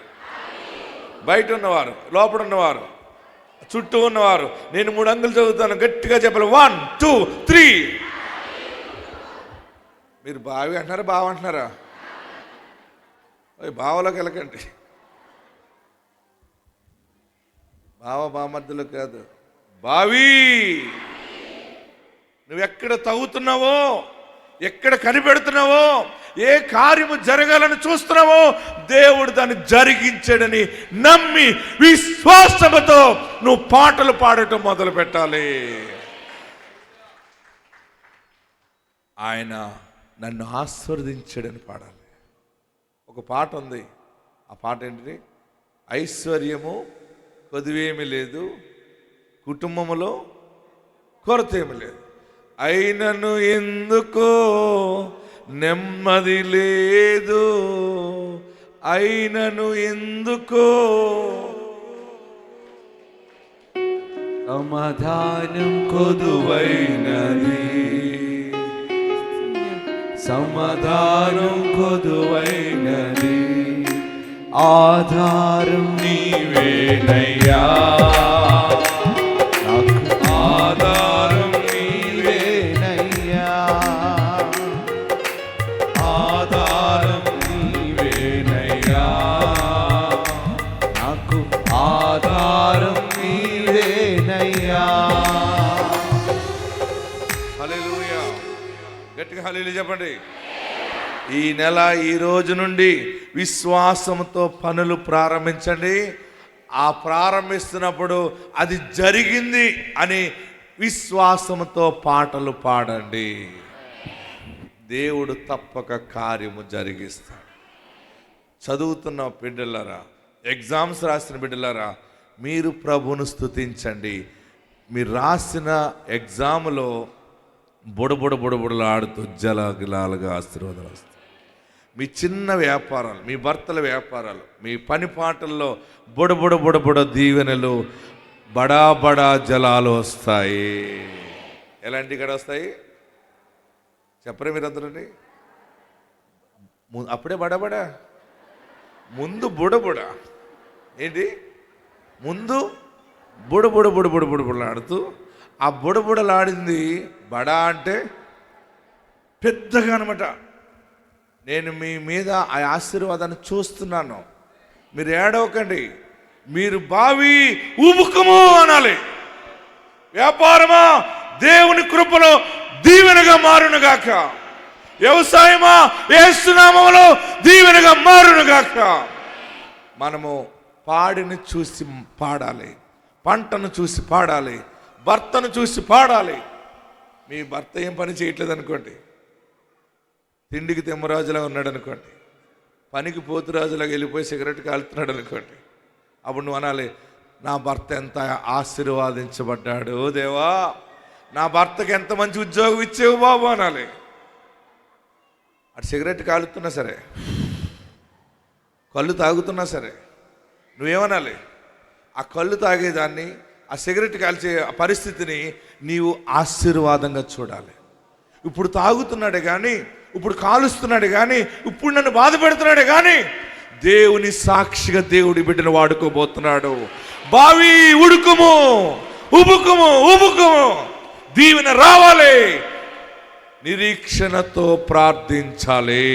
బయట ఉన్నవారు, లోపల ఉన్నవారు, చుట్టూ ఉన్నవారు. నేను 3 అంగులు చదువుతాను, గట్టిగా చెప్పాలి. 1 2 3. మీరు బావి అంటున్నారా, బావ అంటున్నారా? బావలోకి వెళ్ళకండి. బావ మధ్యలో కాదు, బావి. నువ్వు ఎక్కడ తవ్వుతున్నావో, ఎక్కడ కనిపెడుతున్నావో, ఏ కార్యము జరగాలని చూస్తున్నావో దేవుడు దాన్ని జరిగించాడని నమ్మి విశ్వాసముతో నువ్వు పాటలు పాడటం మొదలు పెట్టాలి. ఆయన నన్ను ఆశీర్వదించాడని పాడాలి. ఒక పాట ఉంది, ఆ పాట ఏంటిది? ఐశ్వర్యము కొదువేమీ లేదు, కుటుంబములో కొరత ఏమి లేదు, అయినను ఎందుకో నెమ్మది లేదు అయినను ఎందుకో సమాధానం కొదువైనది, సమాధానం కొదువైనది, ఆధారం నీవేనయ్యా, నాకు ఆధారం నీవేనయ్యా, ఆధారం నీవేనయ్యా, నాకు ఆధారం నీవేనయ్యా. హల్లెలూయా, గట్టిగా హల్లెలూయా చెప్పండి. ఈ నెల ఈ రోజు నుండి విశ్వాసంతో పనులు ప్రారంభించండి. ఆ ప్రారంభిస్తున్నప్పుడు అది జరిగింది అని విశ్వాసంతో పాటలు పాడండి. దేవుడు తప్పక కార్యము జరిగిస్తాడు. చదువుతున్న బిడ్డలారా, ఎగ్జామ్స్ రాసిన బిడ్డలారా, మీరు ప్రభువును స్తుతించండి. మీరు రాసిన ఎగ్జామ్లో బుడబుడలాడుతూ జలగిలాలుగా ఆశీర్వాదాలు వస్తాయి. మీ చిన్న వ్యాపారాలు, మీ భర్తల వ్యాపారాలు, మీ పని పాటల్లో బుడబుడ దీవెనలు, బడా జలాలు వస్తాయి. ఎలాంటి ఇక్కడ వస్తాయి చెప్పరే మీరందరండి? అప్పుడే బడా ముందు బుడబుడ ఏంటి, ముందు బుడబుడలాడుతూ ఆ బుడబుడలాడింది బడా అంటే పెద్దగా అనమాట. నేను మీ మీద ఆ ఆశీర్వాదాన్ని చూస్తున్నాను. మీరు ఏడవకండి, మీరు బావి ఉబుకము అనాలి. వ్యాపారమా దేవుని కృపలో దీవెనగా మారునుగాక, వ్యవసాయమా యేసు నామములో దీవెనగా మారునుగాక. మనము పాడిని చూసి పాడాలి, పంటను చూసి పాడాలి, భర్తను చూసి పాడాలి. మీ భర్త ఏం పని చేయట్లేదు అనుకోండి, తిండికి తెమ్మరాజులా ఉన్నాడు అనుకోండి, పనికి పోతురాజులాగా వెళ్ళిపోయి సిగరెట్ కాలుతున్నాడు అనుకోండి, అప్పుడు నువ్వు అనాలి, నా భర్త ఎంత ఆశీర్వాదించబడ్డాడు దేవా, నా భర్తకి ఎంత మంచి ఉద్యోగం ఇచ్చేవు బాబు అనాలి. అటు సిగరెట్ కాలుతున్నా సరే, కళ్ళు తాగుతున్నా సరే, నువ్వేమనాలి, ఆ కళ్ళు తాగేదాన్ని, ఆ సిగరెట్ కాల్చే ఆ పరిస్థితిని నీవు ఆశీర్వాదంగా చూడాలి. ఇప్పుడు తాగుతున్నాడే కానీ, ఇప్పుడు కాలుస్తున్నాడే కానీ, ఇప్పుడు నన్ను బాధ పెడుతున్నాడే కానీ, దేవుని సాక్షిగా దేవుడి బిడ్డను వాడుకోబోతున్నాడు. బావి ఉడుకుము, ఉబుకుము, దీవెన రావాలి. నిరీక్షణతో ప్రార్థించాలి.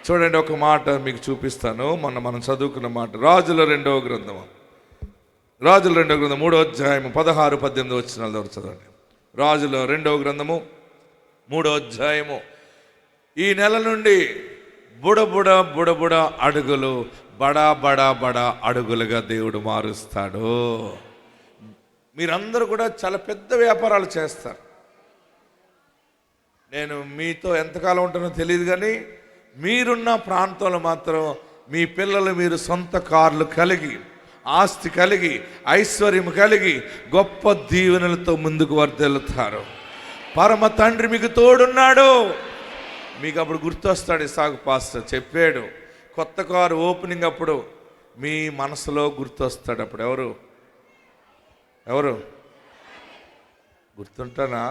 చూడండి, ఒక మాట మీకు చూపిస్తాను. మనం చదువుకున్న మాట రాజుల రెండవ గ్రంథం 3వ అధ్యాయము 16-18 వచనాల ద్వారా చదవండి. రాజుల 2వ గ్రంథము 3వ అధ్యాయము. ఈ నెల నుండి బుడబుడ అడుగులు బడా అడుగులుగా దేవుడు మారుస్తాడు. మీరందరూ కూడా చాలా పెద్ద వ్యాపారాలు చేస్తారు. నేను మీతో ఎంతకాలం ఉంటానో తెలియదు కానీ, మీరున్న ప్రాంతంలో మాత్రం మీ పిల్లలు మీరు సొంత కార్లు కలిగి, ఆస్తి కలిగి, ఐశ్వర్యం కలిగి, గొప్ప దీవెనలతో ముందుకు వర్ధిల్లుతారు. పరమ తండ్రి మీకు తోడున్నాడు. మీకు అప్పుడు గుర్తొస్తాడు, ఇసాకు పాస్టర్ చెప్పాడు, కొత్త కారు ఓపెనింగ్ అప్పుడు మీ మనసులో గుర్తొస్తాడు. అప్పుడు ఎవరు గుర్తుంటానా?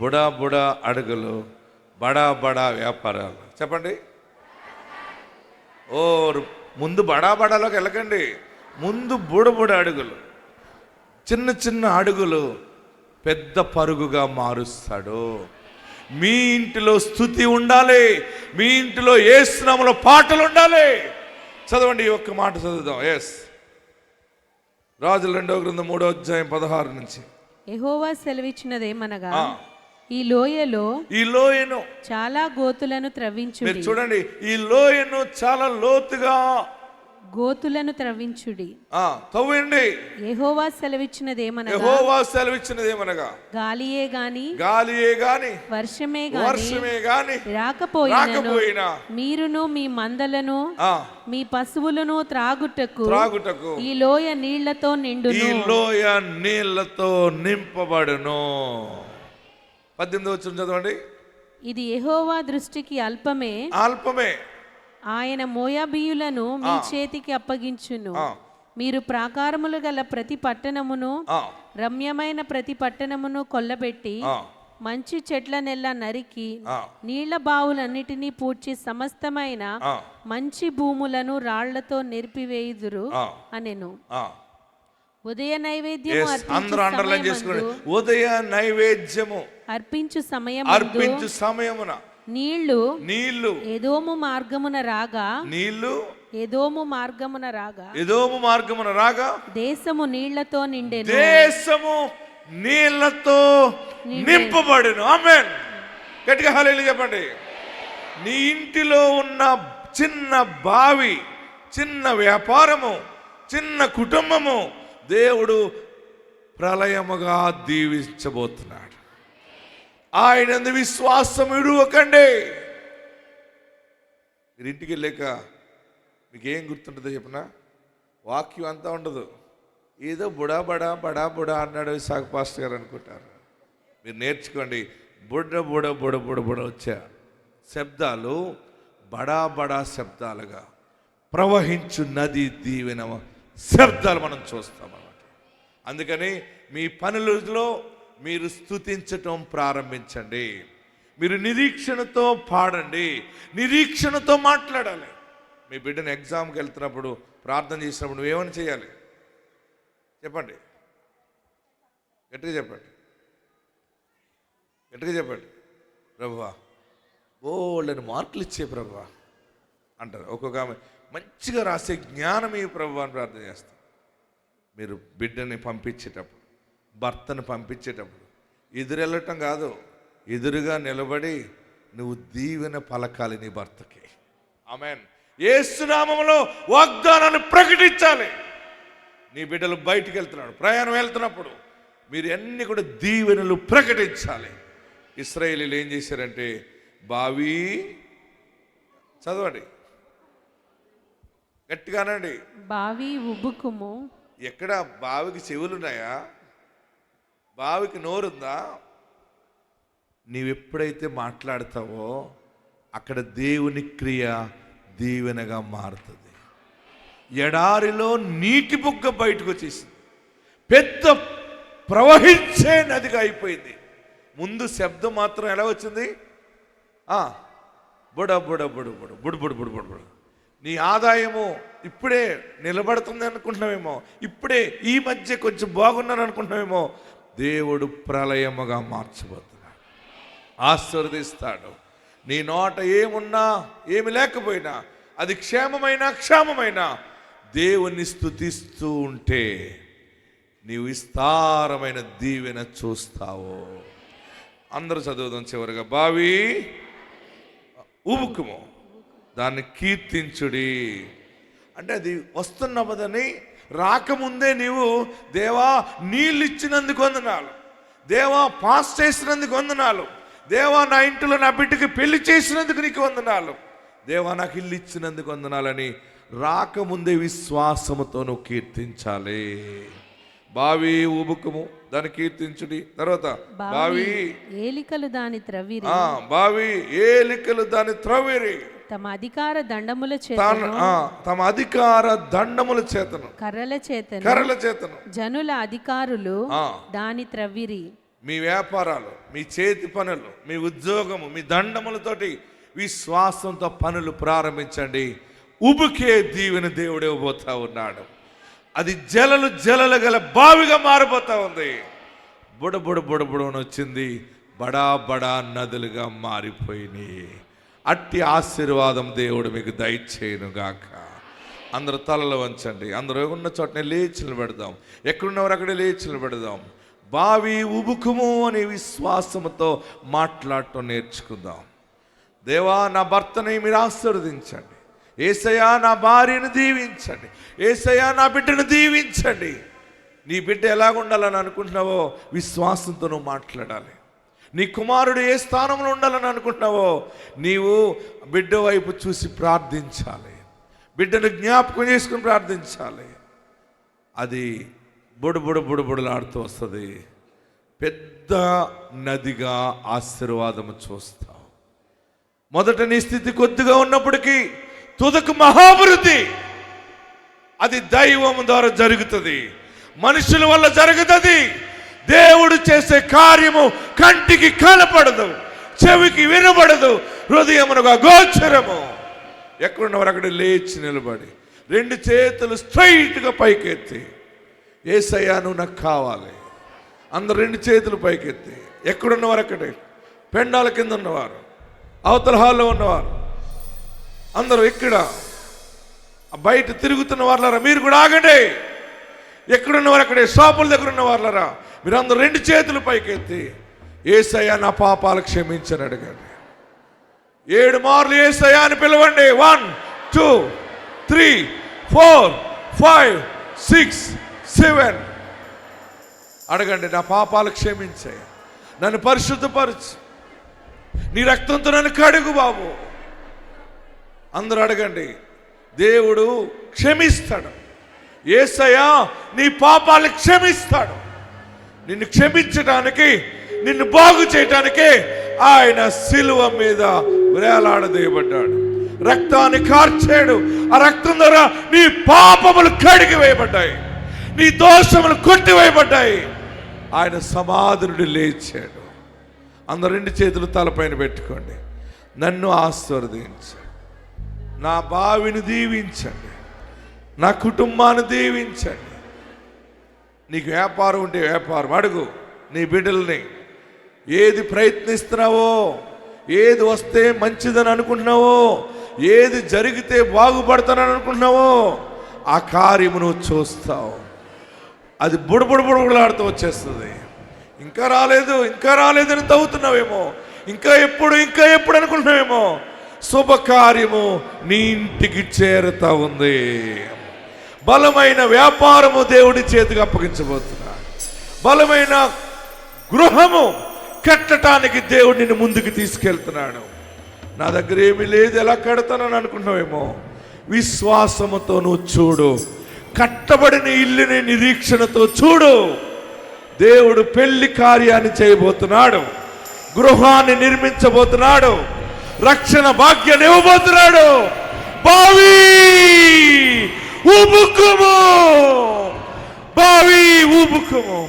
బుడ అడుగులు బడా వ్యాపారాలు. చెప్పండి. ముందు బడాలోకి వెళ్ళకండి, ముందు బుడ అడుగులు, చిన్న అడుగులు పెద్ద పరుగుగా మారుస్తాడు. మీ ఇంటిలో స్తుతి ఉండాలి, మీ ఇంటిలో యేసు నామములో పాటలు ఉండాలి. చదవండి, ఈ ఒక్క మాట చదువుదాం. రాజుల 2వ గ్రంథం 3వ అధ్యాయం 16 నుంచి. యెహోవా సెలవిచ్చినదేమనగా, ఈ లోయను చాలా గోతులను త్రవ్వించుడి. మీరు చూడండి, ఈ లోయను చాలా లోతుగా గోతులను త్రవ్వించుడి, తవ్వండి. యెహోవా సెలవిచ్చినదేమనగా గాలియే గాని వర్షమే గాని రాకపోయినా మీరును మీ మందలను మీ పశువులను త్రాగుటకు ఈ లోయ నీళ్లతో నిండును. ఈ లోయ నీళ్లతో నింపబడును. 18వ వచనం చదవండి. ఇది యెహోవా దృష్టికి అల్పమే, అల్పమే. ఆయన మోయాబీయులను మీ చేతికి అప్పగించును. మీరు ప్రాకారములు గల ప్రతి పట్టణమును, రమ్యమైన ప్రతి పట్టణమును కొల్లబెట్టి, మంచి చెట్లనెల్లా నరికి, నీళ్ల బావులన్నిటినీ పూడ్చి, సమస్తమైన మంచి భూములను రాళ్లతో నెరిపివేయుదురు అనెను. ఉదయ నైవేద్యము ఉదయ నైవేద్యము అర్పించు సమయమున నీళ్లు ఏదోము మార్గమున రాగా దేశము నీళ్లతో నింపబడును. ఆమేన్. గట్టిగా హల్లెలూయా చెప్పండి. నీ ఇంటిలో ఉన్న చిన్న బావి, చిన్న వ్యాపారము, చిన్న కుటుంబము దేవుడు ప్రళయముగా దీవించబోతున్నాడు. ఆయన విశ్వాసం విడువకండి. మీరు ఇంటికి వెళ్ళాక మీకేం గుర్తుంటుందో చెప్పిన వాక్యం అంతా ఉండదు. ఏదో బుడా బడా బడా బుడా అన్నాడు విశాఖ పాస్టర్ గారు అనుకుంటారు. మీరు నేర్చుకోండి. బుడ బుడ బుడ బుడ బుడ వచ్చే శబ్దాలు బడా బడా శబ్దాలుగా ప్రవహించు నది దీవెన శబ్దాలు మనం చూస్తామన్నమాట. అందుకని మీ పనులలో మీరు స్తుతించటం ప్రారంభించండి. మీరు నిరీక్షణతో పాడండి, నిరీక్షణతో మాట్లాడాలి. మీ బిడ్డను ఎగ్జామ్కి వెళ్తున్నప్పుడు ప్రార్థన చేసినప్పుడు నువ్వేమని చేయాలి చెప్పండి. గట్టిగా చెప్పండి. ప్రభువా బోల్డని మార్కులు ఇచ్చే ప్రభువా అంటారు. ఒక్కొక్క ఆమె మంచిగా రాసే జ్ఞానం ఈ ప్రభువా అని ప్రార్థన చేస్తాం. మీరు బిడ్డని పంపించేటప్పుడు, భర్తను పంపించేటప్పుడు ఎదురెళ్ళటం కాదు, ఎదురుగా నిలబడి నువ్వు దీవెన పలకాలి నీ భర్తకి. ఆమేన్. యేసు నామములో వాగ్దానాన్ని ప్రకటించాలి. నీ బిడ్డలు బయటికి వెళ్తున్నాడు, ప్రయాణం వెళ్తున్నప్పుడు మీరు అన్ని కూడా దీవెనలు ప్రకటించాలి. ఇశ్రాయేలీలు ఏం చేశారంటే బావి చదవండి గట్టిగానండి. బావి ఉబ్బుకుము. ఎక్కడ బావికి చెవులున్నాయా? బావికి నోరుందా? నీవెప్పుడైతే మాట్లాడతావో అక్కడ దేవుని క్రియ దీవెనగా మారుతుంది. ఎడారిలో నీటి బుగ్గ బయటకు వచ్చేసింది, పెద్ద ప్రవహించే నదిగా అయిపోయింది. ముందు శబ్దం మాత్రం ఎలా వచ్చింది? బుడ బుడ బుడ బుడ బుడు బుడు బుడు బుడు బుడు. నీ ఆదాయము ఇప్పుడే నిలబడుతుంది అనుకుంటున్నావేమో, ఇప్పుడే ఈ మధ్య కొంచెం బాగున్నాను అనుకుంటున్నావేమో. దేవుడు ప్రళయముగా మార్చబోతున్నాడు, ఆశీర్వదిస్తాడు. నీ నోట ఏమున్నా ఏమి లేకపోయినా, అది క్షేమమైనా దేవుణ్ణి స్తుతిస్తూ ఉంటే నీవు విస్తారమైన దీవెన చూస్తావు. అందరూ చదువుదాం చివరిగా. బావి ఉబుకుము, దాన్ని కీర్తించుడి. అంటే అది వస్తున్నదని రాకముందే నీవు దేవా నీళ్ళు ఇచ్చినందుకు వందనాలు, దేవా పాస్ చేసినందుకు వందనాలు, దేవా నా ఇంటిలో నా బిడ్డకి పెళ్లి చేసినందుకు నీకు వందనాలు, దేవా నాకు ఇల్లు ఇచ్చినందుకు వందనాలని రాకముందే విశ్వాసముతో నువ్వు కీర్తించాలి. బావి ఉబుకుము, దాన్ని కీర్తించుడి. తర్వాత బావి ఏలికలు దాని త్రవ్విరి, బావి ఏలికలు దాని త్రవ్విరి. తమ అధికార దండముల చేతను కర్రల చేతను జనుల అధికారులు దాని త్రవ్విరి. మీ వ్యాపారాలు, మీ చేతి పనులు, మీ ఉద్యోగము, మీ దండములతోటి విశ్వాసంతో పనులు ప్రారంభించండి. ఉబుకే దీవెన దేవుడు ఇవ్వబోతా ఉన్నాడు. అది జలలు గల బావిగా మారిపోతా ఉంది. బుడబుడని వచ్చింది, బడా బడా నదులుగా మారిపోయినాయి. అట్టి ఆశీర్వాదం దేవుడు మీకు దయచేయునుగాక. అందరూ తలలు వంచండి. అందరూ ఉన్న చోటనే లేచి నిలబెడదాం. ఎక్కడున్నవారు అక్కడే లేచి నిలబెడదాం. బావి ఉబుకుము అనే విశ్వాసంతో మాట్లాడటం నేర్చుకుందాం. దేవా నా భర్తని మీరు ఆశీర్వదించండి, యేసయ్యా నా భార్యను దీవించండి, యేసయ్యా నా బిడ్డను దీవించండి. నీ బిడ్డ ఎలాగుండాలని అనుకుంటున్నావో విశ్వాసంతో నువ్వు మాట్లాడాలి. నీ కుమారుడు ఏ స్థానంలో ఉండాలని అనుకుంటున్నావో నీవు బిడ్డ వైపు చూసి ప్రార్థించాలి, బిడ్డను జ్ఞాపకం చేసుకుని ప్రార్థించాలి. అది బుడబుడలాడుతూ వస్తుంది. పెద్ద నదిగా ఆశీర్వాదము చూస్తావు. మొదట నీ స్థితి కొద్దిగా ఉన్నప్పటికీ తుదకు మహాభివృద్ధి. అది దైవం ద్వారా జరుగుతుంది, మనుషుల వల్ల జరుగుతుంది. దేవుడు చేసే కార్యము కంటికి కనపడదు, చెవికి వినబడదు, హృదయమునగా గోచరము. ఎక్కడున్నవారు అక్కడ లేచి నిలబడి 2 చేతులు స్ట్రైట్గా పైకెత్తి, యేసయ్యా నువ్వు నాకు కావాలి. అందరు 2 చేతులు పైకెత్తి, ఎక్కడున్నవారు అక్కడే, పెండాల కింద ఉన్నవారు, అవతల హాల్లో ఉన్నవారు, అందరూ ఇక్కడ బయట తిరుగుతున్న వాళ్ళరా మీరు కూడా ఆగండి. ఎక్కడున్నవారు అక్కడే, షాపుల దగ్గర ఉన్న వాళ్ళరా మీరు అందరూ 2 చేతులు పైకెత్తి, యేసయ్యా నా పాపాలు క్షమించని అడగండి. 7 మార్లు యేసయ్యా అని పిలవండి. 1 2 3 4 5 6 7 అడగండి. నా పాపాలు క్షమించాయి, నన్ను పరిశుద్ధపరచు, నీ రక్తంతో నన్ను కడుగు బాబు. అందరూ అడగండి. దేవుడు క్షమిస్తాడు. యేసయ్యా నీ పాపాలు క్షమిస్తాడు. నిన్ను క్షమించడానికి, నిన్ను బాగు చేయటానికి ఆయన సిలువ మీద వేలాడదీయబడ్డాడు, రక్తాన్ని కార్చాడు. ఆ రక్తం ద్వారా నీ పాపములు కడిగి వేయబడ్డాయి, నీ దోషములు కొట్టివేయబడ్డాయి. ఆయన సమాధి నుండి లేచాడు. అందరు 2 చేతులు తలపైన పెట్టుకోండి. నన్ను ఆశీర్వదించండి, నా బావిని దీవించండి, నా కుటుంబాన్ని దీవించండి. నీకు వ్యాపారం ఉంటే వ్యాపారం అడుగు. నీ బిడ్డల్ని ఏది ప్రయత్నిస్తున్నావో, ఏది వస్తే మంచిదని అనుకుంటున్నావో, ఏది జరిగితే బాగుపడతానని అనుకుంటున్నావో ఆ కార్యము నువ్వు చూస్తావు. అది బుడబుడబుడబులాడుతూ వచ్చేస్తుంది. ఇంకా రాలేదు, ఇంకా రాలేదని తవ్వుతున్నావేమో, ఇంకా ఎప్పుడు అనుకుంటున్నావేమో. శుభకార్యము నీ ఇంటికి చేరుతా ఉంది. బలమైన వ్యాపారము దేవుడి చేతికి అప్పగించబోతున్నాడు. బలమైన గృహము కట్టడానికి దేవుడు నిన్ను ముందుకు తీసుకెళ్తున్నాడు. నా దగ్గర ఏమీ లేదు, ఎలా కడతానని అనుకుంటున్నావేమో. విశ్వాసముతో నువ్వు చూడు, కట్టబడిన ఇల్లుని నిరీక్షణతో చూడు. దేవుడు పెళ్లి కార్యాన్ని చేయబోతున్నాడు, గృహాన్ని నిర్మించబోతున్నాడు, రక్షణ భాగ్యాన్ని ఇవ్వబోతున్నాడు. బావి ఊబుకుము, బావి ఊబుకుము,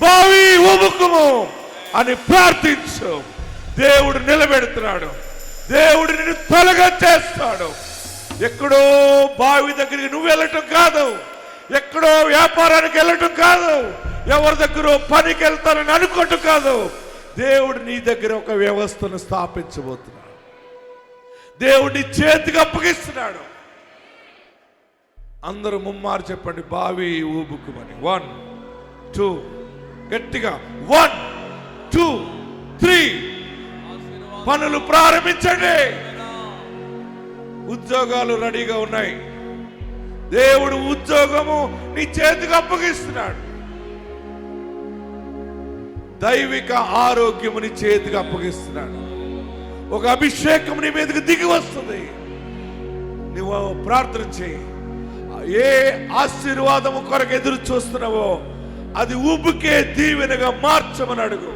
బావి ఊబుకుము అని ప్రార్థించు. దేవుడు నిలబెడుతున్నాడు, దేవుడు నిన్ను త్వరగా చేస్తాడు. ఎక్కడో బావి దగ్గరికి నువ్వు వెళ్ళటం కాదు, ఎక్కడో వ్యాపారానికి వెళ్ళటం కాదు, ఎవరి దగ్గర పనికి వెళ్తానని అనుకోవటం కాదు. దేవుడు నీ దగ్గర ఒక వ్యవస్థను స్థాపించబోతున్నాడు. దేవుడి చేతికి అప్పగిస్తున్నాడు. అందరూ ముమ్మారు చెప్పండి, బావి ఊబుకుమని. 1 2 గట్టిగా 1 2 3 పనులు ప్రారంభించండి. ఉద్యోగాలు రెడీగా ఉన్నాయి. దేవుడు ఉద్యోగము నీ చేతికి అప్పగిస్తున్నాడు. దైవిక ఆరోగ్యము నీ చేతికి అప్పగిస్తున్నాడు. ఒక అభిషేకం నీ మీదకి దిగి వస్తుంది. నువ్వు ప్రార్థన చేయి. ఏ ఆశీర్వాదము కొరకు ఎదురు చూస్తున్నావో అది ఉబ్బుకే దీవెనగా మార్చమని అడుగు.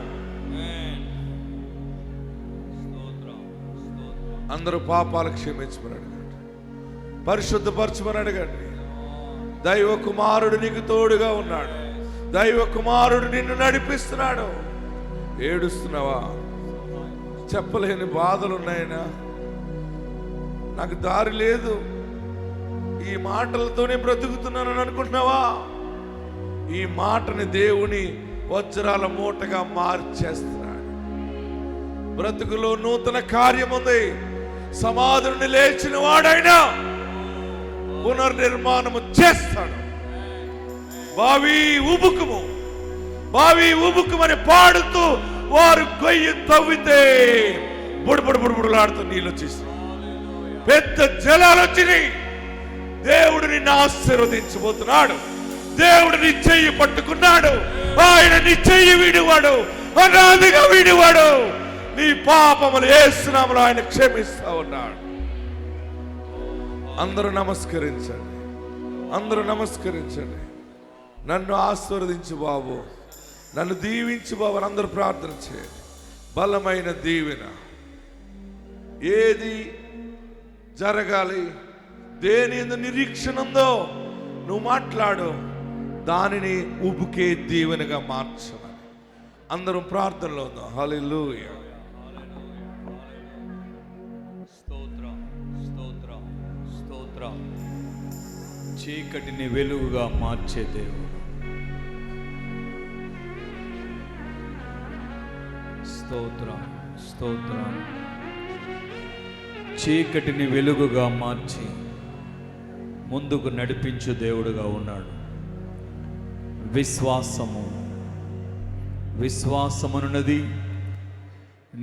అందరూ పాపాలు క్షమించమని అడగండి, పరిశుద్ధపరచమని అడగండి. దైవ కుమారుడు నీకు తోడుగా ఉన్నాడు, దైవ కుమారుడు నిన్ను నడిపిస్తున్నాడు. ఏడుస్తున్నావా? చెప్పలేని బాధలు ఉన్నాయనా? నాకు దారి లేదు, ఈ మాటలతోనే బ్రతుకుతున్నానని అనుకుంటున్నావా? ఈ మాటని దేవుని వజ్రాల మూటగా మార్చేస్తున్నాడు. బ్రతుకులో నూతన కార్యం ఉంది. సమాధుని లేచిన వాడైనా పునర్నిర్మాణము చేస్తాడు. బావి ఊబుకుము, బావి ఊబుకుమని పాడుతూ వారు గొయ్యి తవ్వితే బుడబుడబుడబుడలాడుతూ నీళ్ళు వచ్చేసి పెద్ద జలాలు వచ్చినాయి. దేవుడు నిన్ను ఆశీర్వదించబోతున్నాడు. దేవుడు నీ చెయ్యి పట్టుకున్నాడు. ఆయన నీ చెయ్యి వీడివాడు, అనాదిగా వీడివాడు. నీ పాపములు యేసు నామములో ఆయన క్షమిస్తా ఉన్నాడు. అందరూ నమస్కరించండి, అందరూ నమస్కరించండి. నన్ను ఆశీర్వదించు బాబు, నన్ను దీవించు బాబు అని అందరూ ప్రార్థన చేయండి. బలమైన దీవెన. ఏది జరగాలి, దేని యందు నిరీక్షణ ఉందో నువ్వు మాట్లాడు, దానిని ఉబుకే దీవెనగా మార్చమని అందరం ప్రార్థనలో ఉందాం. హల్లెలూయా. స్తోత్రం, స్తోత్రం, స్తోత్రం. చీకటిని వెలుగుగా మార్చే దేవుడు. స్తోత్రం, స్తోత్రం. చీకటిని వెలుగుగా మార్చి ముందుకు నడిపించు దేవుడుగా ఉన్నాడు. విశ్వాసమునున్నది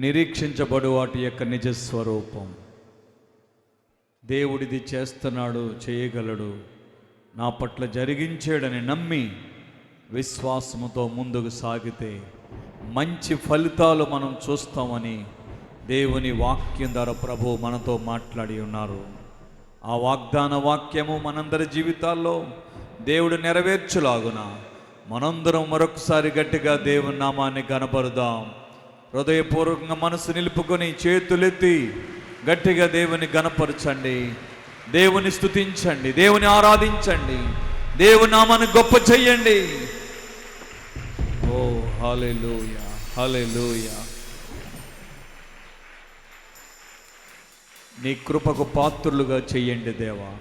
నిరీక్షించబడు వాటి యొక్క నిజ స్వరూపం. దేవుడిది చేస్తున్నాడు, చేయగలడు, నా పట్ల జరిగించాడని నమ్మి విశ్వాసముతో ముందుకు సాగితే మంచి ఫలితాలు మనం చూస్తామని దేవుని వాక్యం ద్వారా ప్రభు మనతో మాట్లాడి ఉన్నారు. ఆ వాగ్దాన వాక్యము మనందరి జీవితాల్లో దేవుడు నెరవేర్చులాగున మనందరం మరొకసారి గట్టిగా దేవుని నామాన్ని గనపరుదాం. హృదయపూర్వకంగా మనసు నిలుపుకొని చేతులెత్తి గట్టిగా దేవుని గనపరచండి, దేవుని స్తుతించండి, దేవుని ఆరాధించండి, దేవుని నామాన్ని గొప్ప చెయ్యండి. ఓ హల్లెలూయా, హల్లెలూయా. నీ కృపకు పాత్రులుగా చెయ్యండి దేవా,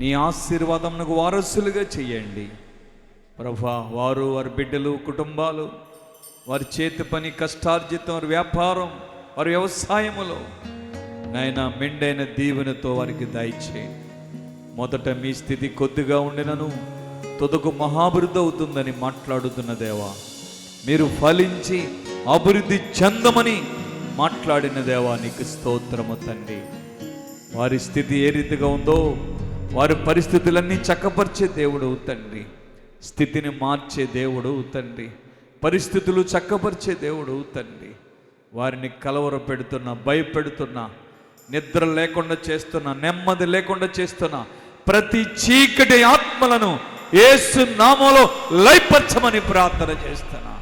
నీ ఆశీర్వాదమునకు వారసులుగా చెయ్యండి ప్రభా. వారు, వారి బిడ్డలు, కుటుంబాలు, వారి చేతి పని, కష్టార్జితం, వారి వ్యాపారం, వారి వ్యవసాయములో నాయన మెండైన దీవెనతో వారికి దయచేయండి. మొదట మీ స్థితి కొద్దిగా ఉండినను తుదకు మహాభివృద్ధి అవుతుందని మాట్లాడుతున్న దేవా, మీరు ఫలించి అభివృద్ధి చెందమని మాట్లాడిన దేవా నీకు స్తోత్రము తండ్రి. వారి స్థితి ఏ రీతిగా ఉందో వారి పరిస్థితులన్నీ చక్కపరిచే దేవుడు తండ్రి, స్థితిని మార్చే దేవుడు తండ్రి, పరిస్థితులు చక్కపరిచే దేవుడు తండ్రి. వారిని కలవర పెడుతున్న, భయపెడుతున్న, నిద్ర లేకుండా చేస్తున్న, నెమ్మది లేకుండా చేస్తున్న ప్రతి చీకటి ఆత్మలను యేసు నామములో లయపరచమని ప్రార్థన చేస్తున్నా.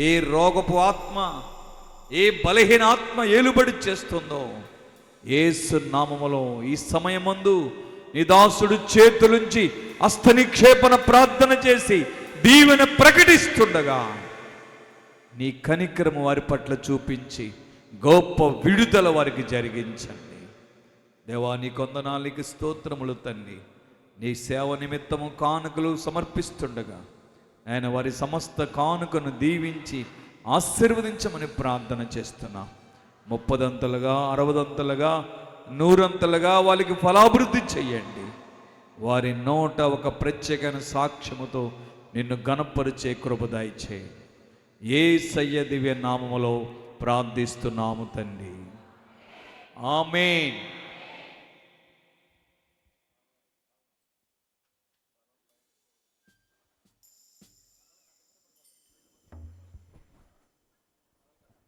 ఏ రోగపు ఆత్మ, ఏ బలహీన ఆత్మ ఏలుబడి చేస్తుందో యేసు నామములో ఈ సమయమందు నీ దాసుడు చేతులుంచి హస్తనిక్షేపణ ప్రార్థన చేసి దీవెన ప్రకటిస్తుండగా నీ కనికరము వారి పట్ల చూపించి గొప్ప విడుదల వారికి జరిగించండి దేవా. నీ కొందనాలికి స్తోత్రములు తండ్రి. నీ సేవ నిమిత్తము కానుకలు సమర్పిస్తుండగా ఆయన వారి సమస్త కానుకను దీవించి ఆశీర్వదించమని ప్రార్థన చేస్తున్నా. 30 60 100 వాళ్ళకి ఫలాభివృద్ధి చెయ్యండి. వారి నోట ఒక ప్రత్యేకమైన సాక్ష్యముతో నిన్ను గణపరిచే కృప దయచేయండి. యేసయ్య దివ్య నామములో ప్రార్థిస్తున్నాము తండ్రి, ఆమేన్.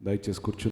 దయచేసి కూర్చో.